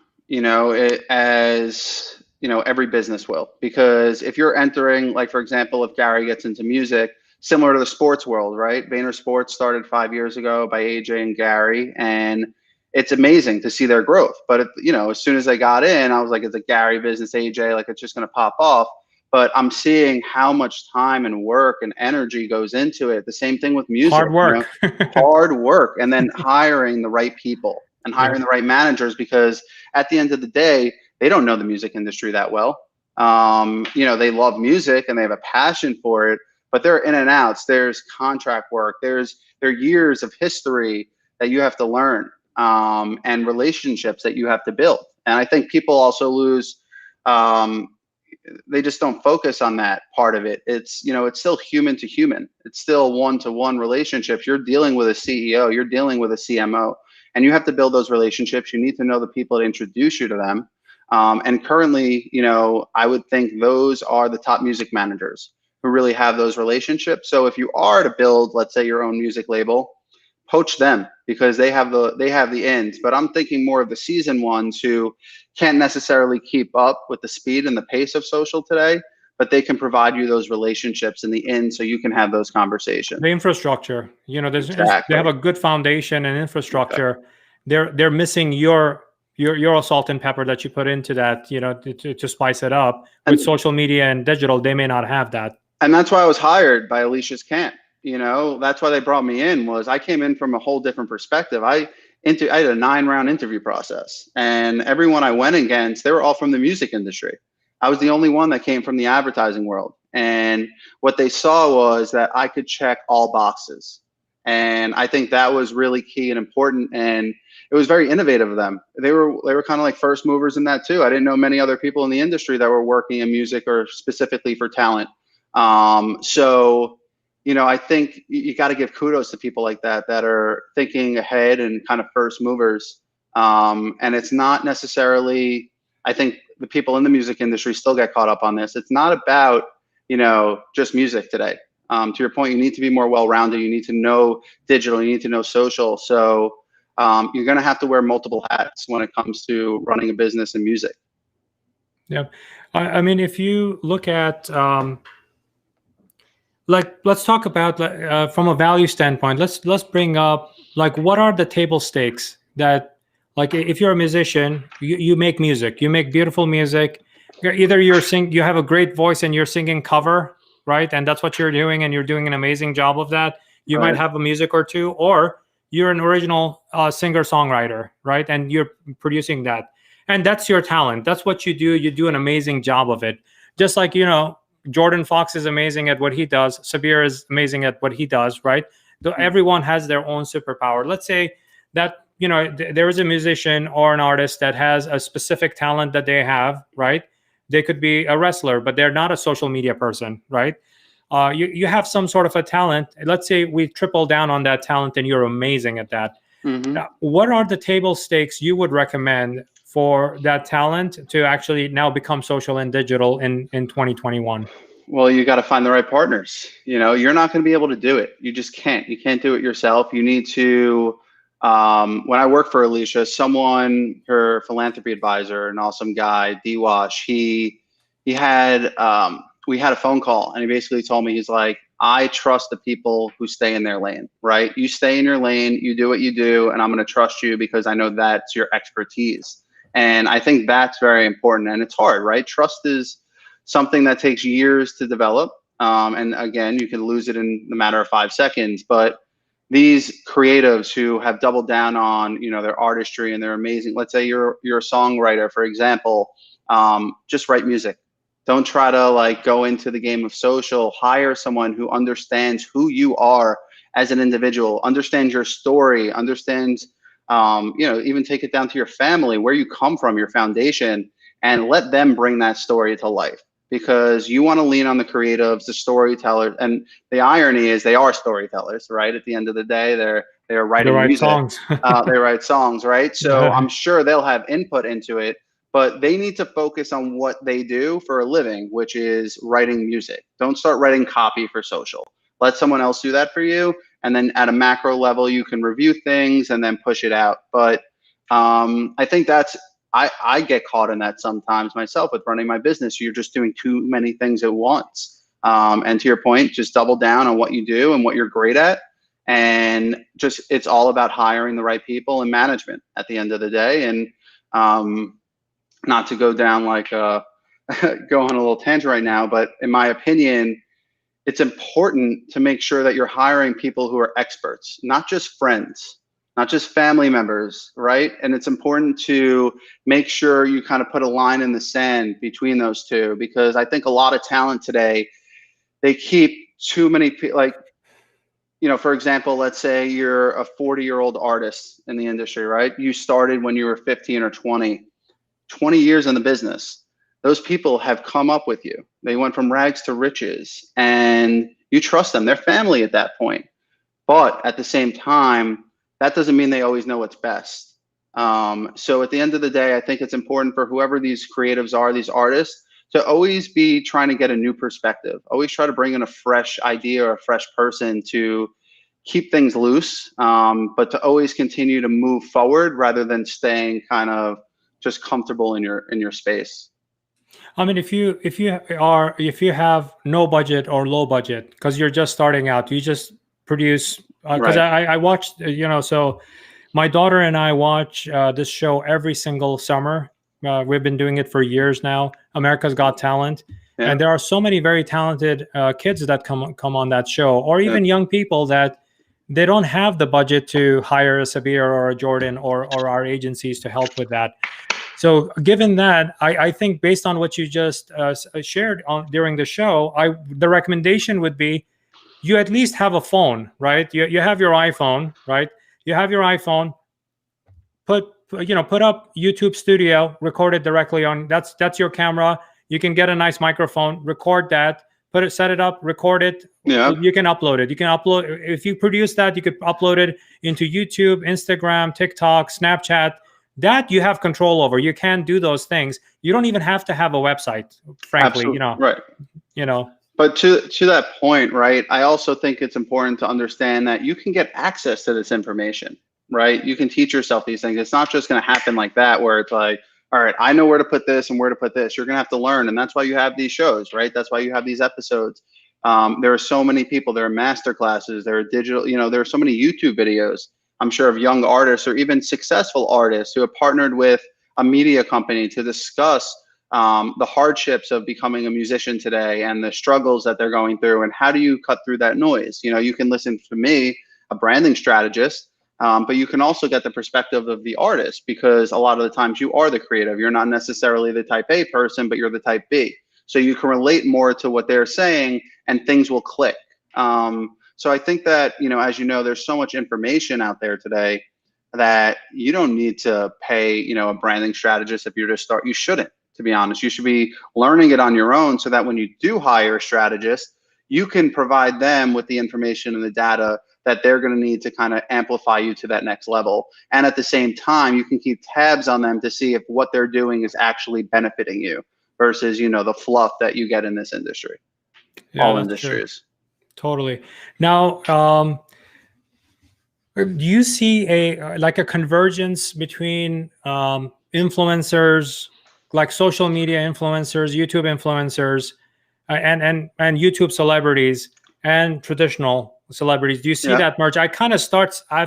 every business will, because if you're entering, like, for example, if Gary gets into music, similar to the sports world, right? Vayner Sports started 5 years ago by AJ and Gary, and it's amazing to see their growth. But as soon as I got in, I was like, it's a Gary business, AJ, like it's just going to pop off. But I'm seeing how much time and work and energy goes into it. The same thing with music, Hard work. hard work, and then hiring the right people and hiring Yeah. the right managers, because at the end of the day, they don't know the music industry that well. They love music and they have a passion for it, but there are in and outs. There's contract work. There are years of history that you have to learn, and relationships that you have to build. And I think people also lose. They just don't focus on that part of it. It's still human to human. It's still one-to-one relationships. You're dealing with a CEO. You're dealing with a CMO, and you have to build those relationships. You need to know the people to introduce you to them. And currently, I would think those are the top music managers who really have those relationships. So if you are to build, let's say, your own music label, poach them, because they have the ends. But I'm thinking more of the seasoned ones who can't necessarily keep up with the speed and the pace of social today, but they can provide you those relationships in the end so you can have those conversations. The infrastructure, Exactly. they have a good foundation and infrastructure. Exactly. They're missing your salt and pepper that you put into that, to spice it up. With social media and digital, they may not have that. And that's why I was hired by Alicia's camp. That's why they brought me in. Was I came in from a whole different perspective. I had a 9-round interview process, and everyone I went against, they were all from the music industry. I was the only one that came from the advertising world. And what they saw was that I could check all boxes. And I think that was really key and important. And it was very innovative of them. They were kind of like first movers in that too. I didn't know many other people in the industry that were working in music or specifically for talent. I think you got to give kudos to people like that are thinking ahead and kind of first movers. And it's not necessarily, I think the people in the music industry still get caught up on this. It's not about, just music today. To your point, you need to be more well-rounded. You need to know digital, you need to know social. So you're going to have to wear multiple hats when it comes to running a business in music. Yeah. I mean, if you look at, let's talk about from a value standpoint. Let's bring up, what are the table stakes that, if you're a musician, you make music, you make beautiful music. Either you have a great voice and you're singing cover, right? And that's what you're doing, and you're doing an amazing job of that. You might have a music or two, or you're an original singer-songwriter, right? And you're producing that. And that's your talent. That's what you do. You do an amazing job of it. Just like, Jordan Fox is amazing at what he does. Sabir is amazing at what he does, right? Everyone has their own superpower. Let's say that, there is a musician or an artist that has a specific talent that they have, right? They could be a wrestler, but they're not a social media person, right? You have some sort of a talent. Let's say we triple down on that talent and you're amazing at that. Now, what are the table stakes you would recommend for that talent to actually now become social and digital in 2021? Well, you got to find the right partners. You're not going to be able to do it. You just can't. You can't do it yourself. You need to. When I worked for Alicia, her philanthropy advisor, an awesome guy, D-Wash, we had a phone call, and he basically told me, he's like, I trust the people who stay in their lane, right? You stay in your lane, you do what you do, and I'm going to trust you because I know that's your expertise. And I think that's very important, and it's hard, right? Trust is something that takes years to develop. And again, you can lose it in a matter of 5 seconds, but these creatives who have doubled down on, their artistry and they're amazing. Let's say you're a songwriter, for example, just write music. Don't try to go into the game of social. Hire someone who understands who you are as an individual, understands your story, understands, even take it down to your family, where you come from, your foundation, and let them bring that story to life. Because you want to lean on the creatives, the storytellers, and the irony is they are storytellers, right? At the end of the day, they're writing music. Songs. They write songs, right? So I'm sure they'll have input into it, but they need to focus on what they do for a living, which is writing music. Don't start writing copy for social. Let someone else do that for you, and then at a macro level, you can review things and then push it out. But I think I get caught in that sometimes myself with running my business. You're just doing too many things at once. And to your point, just double down on what you do and what you're great at. And just, it's all about hiring the right people and management at the end of the day. And not to go down like go on a little tangent right now, but in my opinion, it's important to make sure that you're hiring people who are experts, not just friends, not just family members, right? And it's important to make sure you kind of put a line in the sand between those two, because I think a lot of talent today, they keep too many people, like, you know, for example, let's say you're a 40-year-old artist in the industry, right? You started when you were 15 or 20 years in the business. Those people have come up with you. They went from rags to riches, and you trust them. They're family at that point. But at the same time, that doesn't mean they always know what's best. So at the end of the day, I think it's important for whoever these creatives are, these artists, to always be trying to get a new perspective. Always try to bring in a fresh idea or a fresh person to keep things loose, but to always continue to move forward rather than staying kind of just comfortable in your space. I mean, if you have no budget or low budget because you're just starting out, you just produce. Because Right. I watched, so my daughter and I watch this show every single summer. We've been doing it for years now. America's Got Talent, Yeah. and there are so many very talented kids that come on that show, or even young people that they don't have the budget to hire a Sabir or a Jordan or our agencies to help with that. So given that, I think based on what you just shared during the show, the recommendation would be you at least have a phone, right? You have your iPhone, right? You have your iPhone, put up YouTube Studio, record it directly on, that's your camera. You can get a nice microphone, record that, set it up, record it. Yeah. You can upload it. You can upload, if you produce that, you could upload it into YouTube, Instagram, TikTok, Snapchat. That you have control over. You can do those things. You don't even have to have a website, frankly. Absolutely. Right. But to that point, right, I also think it's important to understand that you can get access to this information, right? You can teach yourself these things. It's not just going to happen like that, where it's like, all right, I know where to put this and where to put this. You're going to have to learn. And that's why you have these shows, right? That's why you have these episodes. There are so many people. There are master classes. There are digital, there are so many YouTube videos, I'm sure, of young artists or even successful artists who have partnered with a media company to discuss the hardships of becoming a musician today and the struggles that they're going through, and how do you cut through that noise. You can listen to me, a branding strategist, but you can also get the perspective of the artist, because a lot of the times you are the creative. You're not necessarily the type A person, but you're the type B. So you can relate more to what they're saying and things will click. So I think that, as you know, there's so much information out there today that you don't need to pay, a branding strategist if you're to start. You shouldn't, to be honest. You should be learning it on your own, so that when you do hire a strategist, you can provide them with the information and the data that they're going to need to kind of amplify you to that next level. And at the same time, you can keep tabs on them to see if what they're doing is actually benefiting you versus, the fluff that you get in this industry. Yeah, all that's industries. True. Totally. Now, do you see a convergence between influencers, like social media influencers, YouTube influencers, and YouTube celebrities and traditional celebrities? Do you see that merge? I've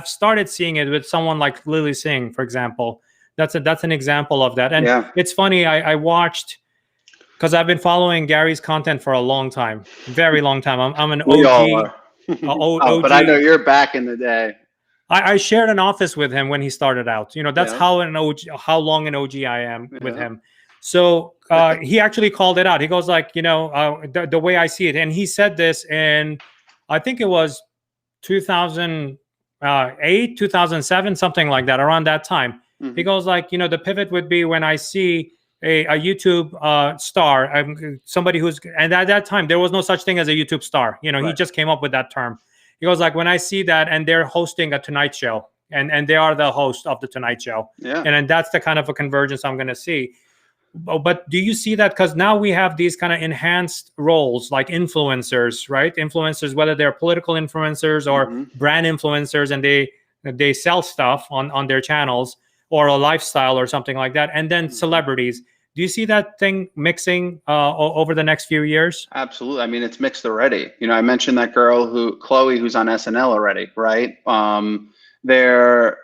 started seeing it with someone like Lily Singh, for example. That's an example of that. And it's funny, I watched, because I've been following Gary's content for a long time, very long time. I'm an We OG. all are. OG. But I know you're back in the day. I shared an office with him when he started out. That's how long an OG I am with him. So he actually called it out. He goes like, the way I see it. And he said this in, I think it was 2008, 2007, something like that, around that time. Mm-hmm. He goes like, the pivot would be when I see a YouTube star, somebody who's, and at that time, there was no such thing as a YouTube star. He just came up with that term. He goes like, when I see that and they're hosting a Tonight Show and they are the host of the Tonight Show. Yeah. And that's the kind of a convergence I'm going to see. But do you see that? Because now we have these kind of enhanced roles like influencers, right? Influencers, whether they're political influencers or brand influencers, and they sell stuff on their channels or a lifestyle or something like that. And then celebrities. Do you see that thing mixing over the next few years? Absolutely. I mean, it's mixed already. You know, I mentioned that girl Chloe, who's on SNL already, right? They're,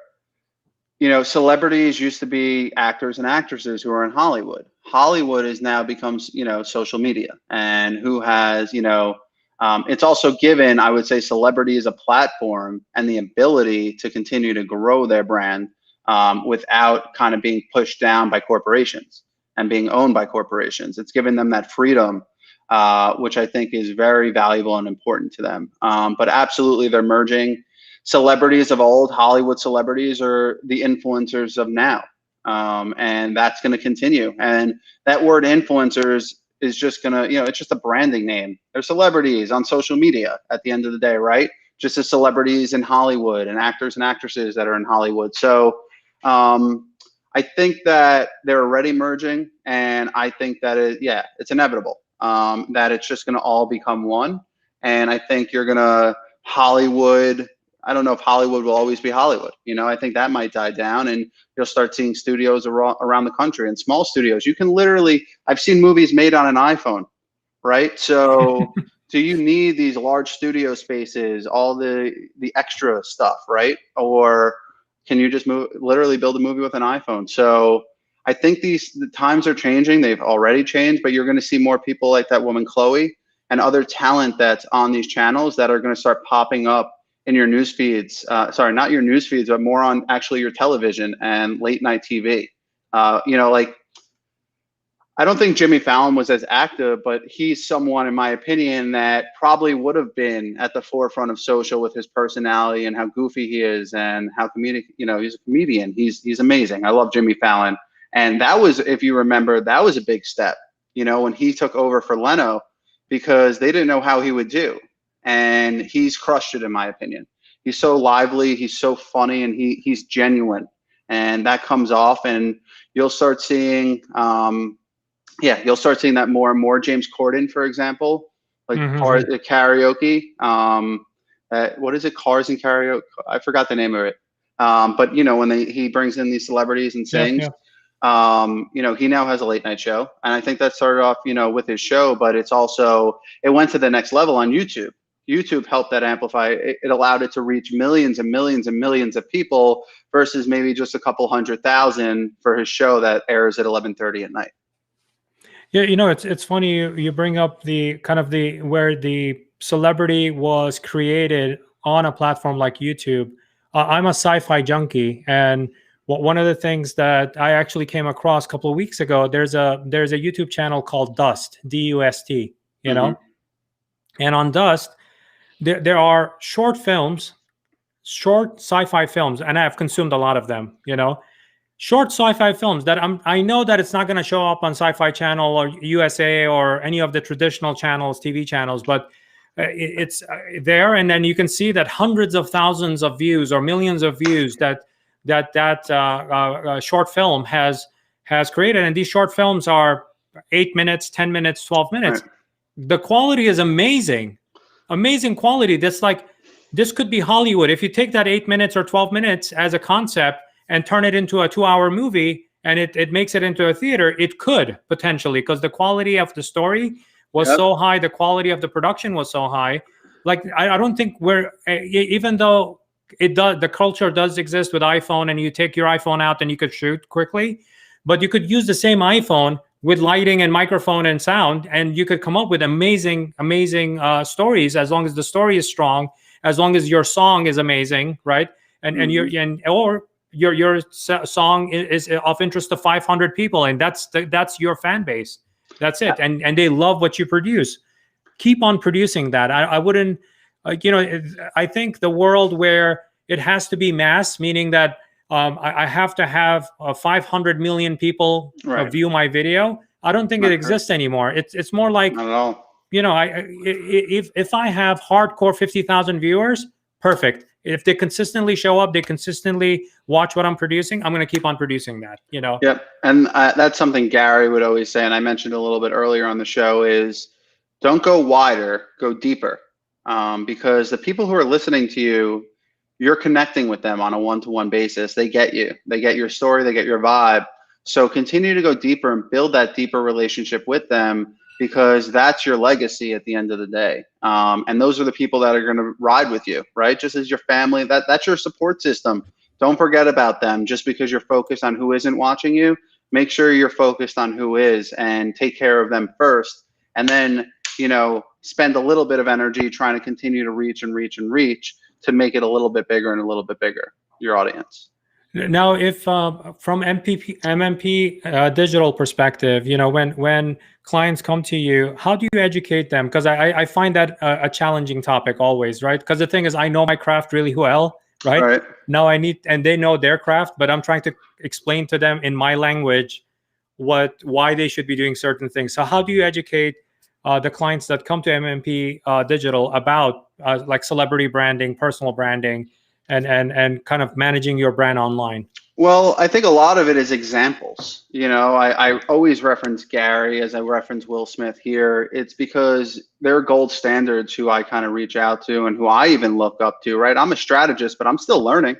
you know, celebrities used to be actors and actresses who are in Hollywood. Hollywood has now becomes, you know, social media, and who has, you know, it's also given, I would say, celebrities a platform and the ability to continue to grow their brand without kind of being pushed down by corporations and being owned by corporations. It's given them that freedom, which I think is very valuable and important to them. But absolutely, they're merging. Celebrities of old, Hollywood celebrities, are the influencers of now. And that's going to continue. And that word influencers is just going to, you know, it's just a branding name. They're celebrities on social media at the end of the day, right? Just as celebrities in Hollywood and actors and actresses that are in Hollywood. So I think that they're already merging, and I think that it's inevitable that it's just going to all become one. And I think you're going to Hollywood. I don't know if Hollywood will always be Hollywood. You know, I think that might die down, and you'll start seeing studios around the country, and small studios. You can literally, I've seen movies made on an iPhone, right? So do you need these large studio spaces, all the extra stuff, right? Or can you just literally build a movie with an iPhone? So I think the times are changing. They've already changed, but you're going to see more people like that woman, Chloe, and other talent that's on these channels that are going to start popping up in your news feeds. Sorry, not your news feeds, but more on actually your television and late night TV. You know, like, I don't think Jimmy Fallon was as active, but he's someone, in my opinion, that probably would have been at the forefront of social with his personality and how goofy he is and how comedic, you know, he's a comedian. He's amazing. I love Jimmy Fallon. And that was, if you remember, that was a big step, you know, when he took over for Leno, because they didn't know how he would do. And he's crushed it, in my opinion. He's so lively, he's so funny, and he's genuine. And that comes off, and you'll start seeing, you'll start seeing that more and more. James Corden, for example, like karaoke. What is it? Cars and karaoke. I forgot the name of it. But you know, when he brings in these celebrities and sings, you know, he now has a late night show, and I think that started off, you know, with his show, but it went to the next level on YouTube. YouTube helped that amplify. It allowed it to reach millions and millions and millions of people versus maybe just a couple 100,000 for his show that airs at 11:30 at night. Yeah, you know, it's funny you bring up the kind of where the celebrity was created on a platform like YouTube. I'm a sci-fi junkie, and one of the things that I actually came across a couple of weeks ago, there's a YouTube channel called Dust, D-U-S-T, you know, and on Dust, there are short films, short sci-fi films, and I've consumed a lot of them, you know, short sci-fi films that I know that it's not going to show up on Sci-Fi Channel or USA or any of the traditional channels, TV channels, but it's there, and then you can see that hundreds of thousands of views or millions of views that short film has created, and these short films are 8 minutes, 10 minutes, 12 minutes. Right. The quality is amazing quality. This could be Hollywood. If you take that 8 minutes or 12 minutes as a concept and turn it into a 2-hour movie, and it makes it into a theater, it could potentially, because the quality of the story was so high, the quality of the production was so high. Like, I don't think even though the culture does exist with iPhone, and you take your iPhone out and you could shoot quickly, but you could use the same iPhone with lighting and microphone and sound, and you could come up with amazing stories, as long as the story is strong, as long as your song is amazing, right? And your song is of interest to 500 people, and that's your fan base. That's it, and they love what you produce. Keep on producing that. I wouldn't, you know, I think the world where it has to be mass, meaning that I have to have 500 million people view my video. I don't think it exists anymore. It's more like, not at all. You know, if I have hardcore 50,000 viewers, perfect. If they consistently show up, they consistently watch what I'm producing, I'm going to keep on producing that, you know? Yep. And that's something Gary would always say, and I mentioned a little bit earlier on the show, is don't go wider, go deeper. Because the people who are listening to you, you're connecting with them on a one-to-one basis. They get you. They get your story. They get your vibe. So continue to go deeper and build that deeper relationship with them, because that's your legacy at the end of the day. And those are the people that are going to ride with you, right? Just as your family, that's your support system. Don't forget about them just because you're focused on who isn't watching you. Make sure you're focused on who is, and take care of them first. And then, spend a little bit of energy trying to continue to reach and reach and reach to make it a little bit bigger and a little bit bigger, your audience. Now, if from MMP digital perspective, when clients come to you, how do you educate them? Because I find that a challenging topic always, right? Because the thing is, I know my craft really well, right? Right. Now and they know their craft, but I'm trying to explain to them in my language why they should be doing certain things. So how do you educate the clients that come to MMP digital about like celebrity branding, personal branding, and kind of managing your brand online? Well, I think a lot of it is examples. I always reference Gary as I reference Will Smith here. It's because they're gold standards who I kind of reach out to and who I even look up to, right? I'm a strategist, but I'm still learning.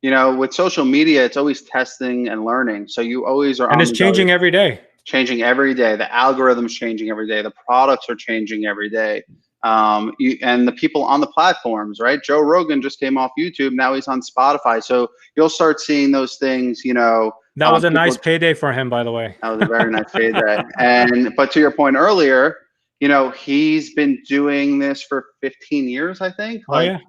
With social media, it's always testing and learning. So you always are and it's changing every day. Changing every day. The algorithm's changing every day. The products are changing every day. And the people on the platforms, right? Joe Rogan just came off YouTube. Now he's on Spotify. So you'll start seeing those things, That was a nice payday for him, by the way. That was a very nice payday. But to your point earlier, he's been doing this for 15 years, I think. Oh, yeah. It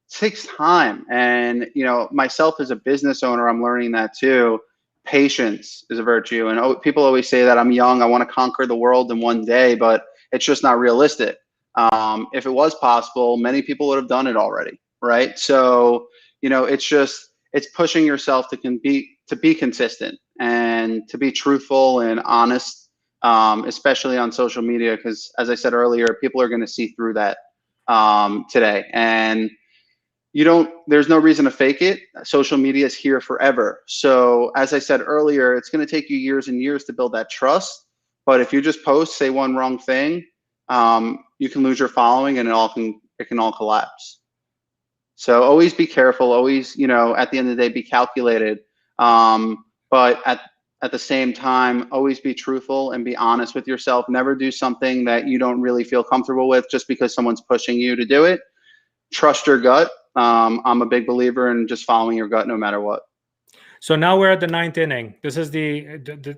takes time. And, myself as a business owner, I'm learning that too. Patience is a virtue. And people always say that I'm young, I want to conquer the world in one day, but it's just not realistic. If it was possible, many people would have done it already, right? So, it's pushing yourself to be consistent and to be truthful and honest, especially on social media, because as I said earlier, people are going to see through that today. And there's no reason to fake it. Social media is here forever. So as I said earlier, it's going to take you years and years to build that trust. But if you just say one wrong thing, you can lose your following, and it can all collapse. So always be careful. Always, at the end of the day, be calculated. But at the same time, always be truthful and be honest with yourself. Never do something that you don't really feel comfortable with just because someone's pushing you to do it. Trust your gut. I'm a big believer in just following your gut no matter what. So now we're at the 9th inning. This is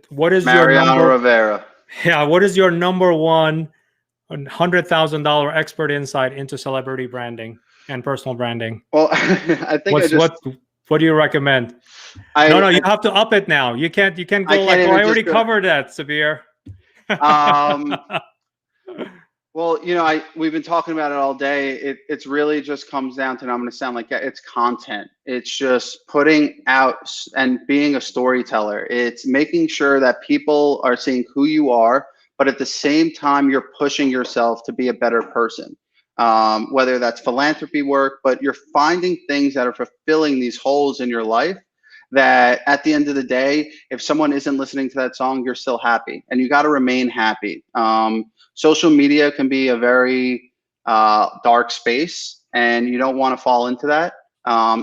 what is Mariano your number? Rivera. Yeah, what is your number one $100,000 expert insight into celebrity branding and personal branding? Well, I think what do you recommend? No, you have to up it now. You can't go like, I already covered that, Sabir. Well, we've been talking about it all day. It's really just comes down to, and I'm going to sound like it's content. It's just putting out and being a storyteller. It's making sure that people are seeing who you are, but at the same time, you're pushing yourself to be a better person. Whether that's philanthropy work, but you're finding things that are fulfilling these holes in your life, that at the end of the day, if someone isn't listening to that song, you're still happy, and you got to remain happy. Social media can be a very dark space, and you don't want to fall into that.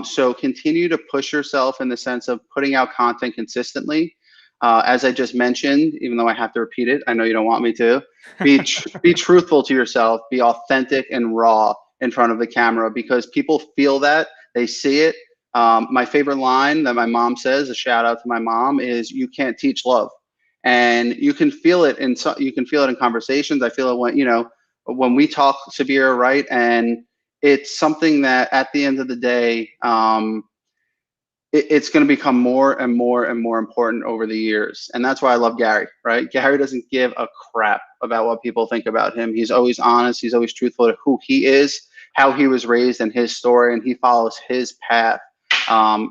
So continue to push yourself in the sense of putting out content consistently. As I just mentioned, even though I have to repeat it, I know you don't want me to, be truthful to yourself, be authentic and raw in front of the camera, because people feel that, they see it. My favorite line that my mom says, a shout out to my mom, is "You can't teach love." And you can feel it in conversations. I feel it when we talk, Sabir, right? And it's something that at the end of the day, it's going to become more and more and more important over the years. And that's why I love Gary, right? Gary doesn't give a crap about what people think about him. He's always honest. He's always truthful to who he is, how he was raised, and his story, and he follows his path.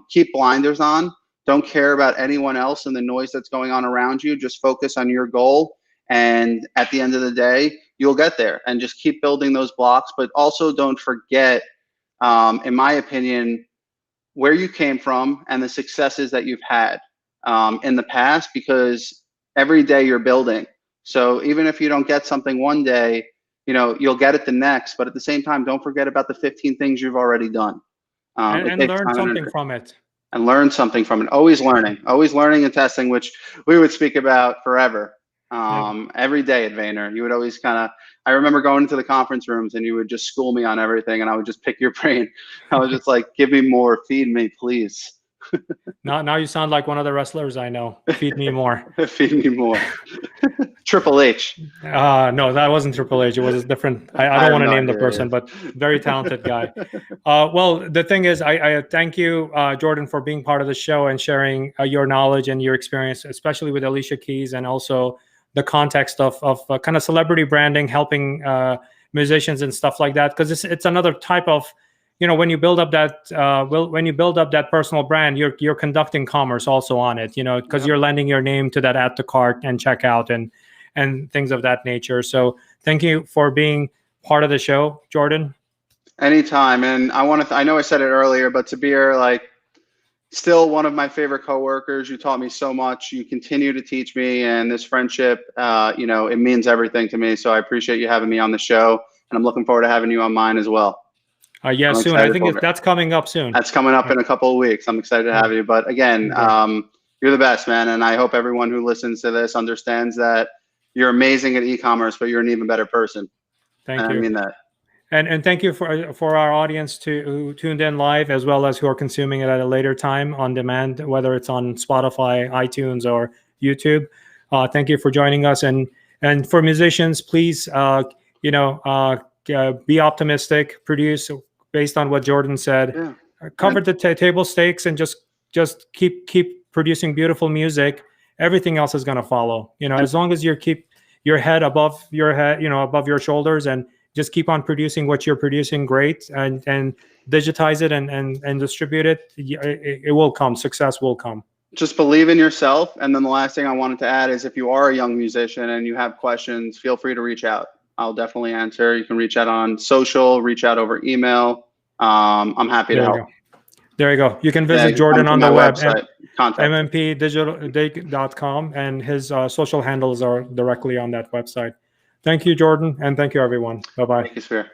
Keep blinders on. Don't care about anyone else and the noise that's going on around you. Just focus on your goal. And at the end of the day, you'll get there, and just keep building those blocks. But also don't forget, in my opinion, where you came from and the successes that you've had in the past, because every day you're building. So even if you don't get something one day, you'll get it the next. But at the same time, don't forget about the 15 things you've already done. And learn something from it. and learn something from it. Always learning and testing, which we would speak about forever. Every day at Vayner, you would always I remember going into the conference rooms and you would just school me on everything, and I would just pick your brain. I was just like, give me more, feed me, please. Now you sound like one of the wrestlers I know. Feed me more. Feed me more. Triple H. No, that wasn't Triple H. It was different. I don't want to name the person, but very talented guy. Well, the thing is, I thank you, Jordan, for being part of the show and sharing your knowledge and your experience, especially with Alicia Keys, and also the context of kind of celebrity branding, helping musicians and stuff like that. Because it's another type of, when you build up that personal brand, you're conducting commerce also on it, because you're lending your name to that add to cart and checkout and things of that nature. So thank you for being part of the show, Jordan. Anytime. And I know I said it earlier, but Sabir, still one of my favorite coworkers. You taught me so much. You continue to teach me, and this friendship, it means everything to me. So I appreciate you having me on the show, and I'm looking forward to having you on mine as well. Yeah, soon. I think that's coming up soon. That's coming up in a couple of weeks. I'm excited to have you. But again, you're the best, man. And I hope everyone who listens to this understands that you're amazing at e-commerce, but you're an even better person. Thank you. I mean that. And thank you for our audience who tuned in live, as well as who are consuming it at a later time on demand, whether it's on Spotify, iTunes, or YouTube. Thank you for joining us. And for musicians, please, be optimistic, produce based on what Jordan said. Yeah. Cover the table stakes and just keep producing beautiful music. Everything else is going to follow. As long as you keep your head above your head, above your shoulders, and just keep on producing what you're producing, great, and digitize it and distribute it. It will come. Success will come. Just believe in yourself. And then the last thing I wanted to add is, if you are a young musician and you have questions, feel free to reach out. I'll definitely answer. You can reach out on social, reach out over email. I'm happy to help. There you go. You can visit Jordan on the web, mmpdigital.com, and his social handles are directly on that website. Thank you, Jordan, and thank you, everyone. Bye-bye. Thank you, Sabir.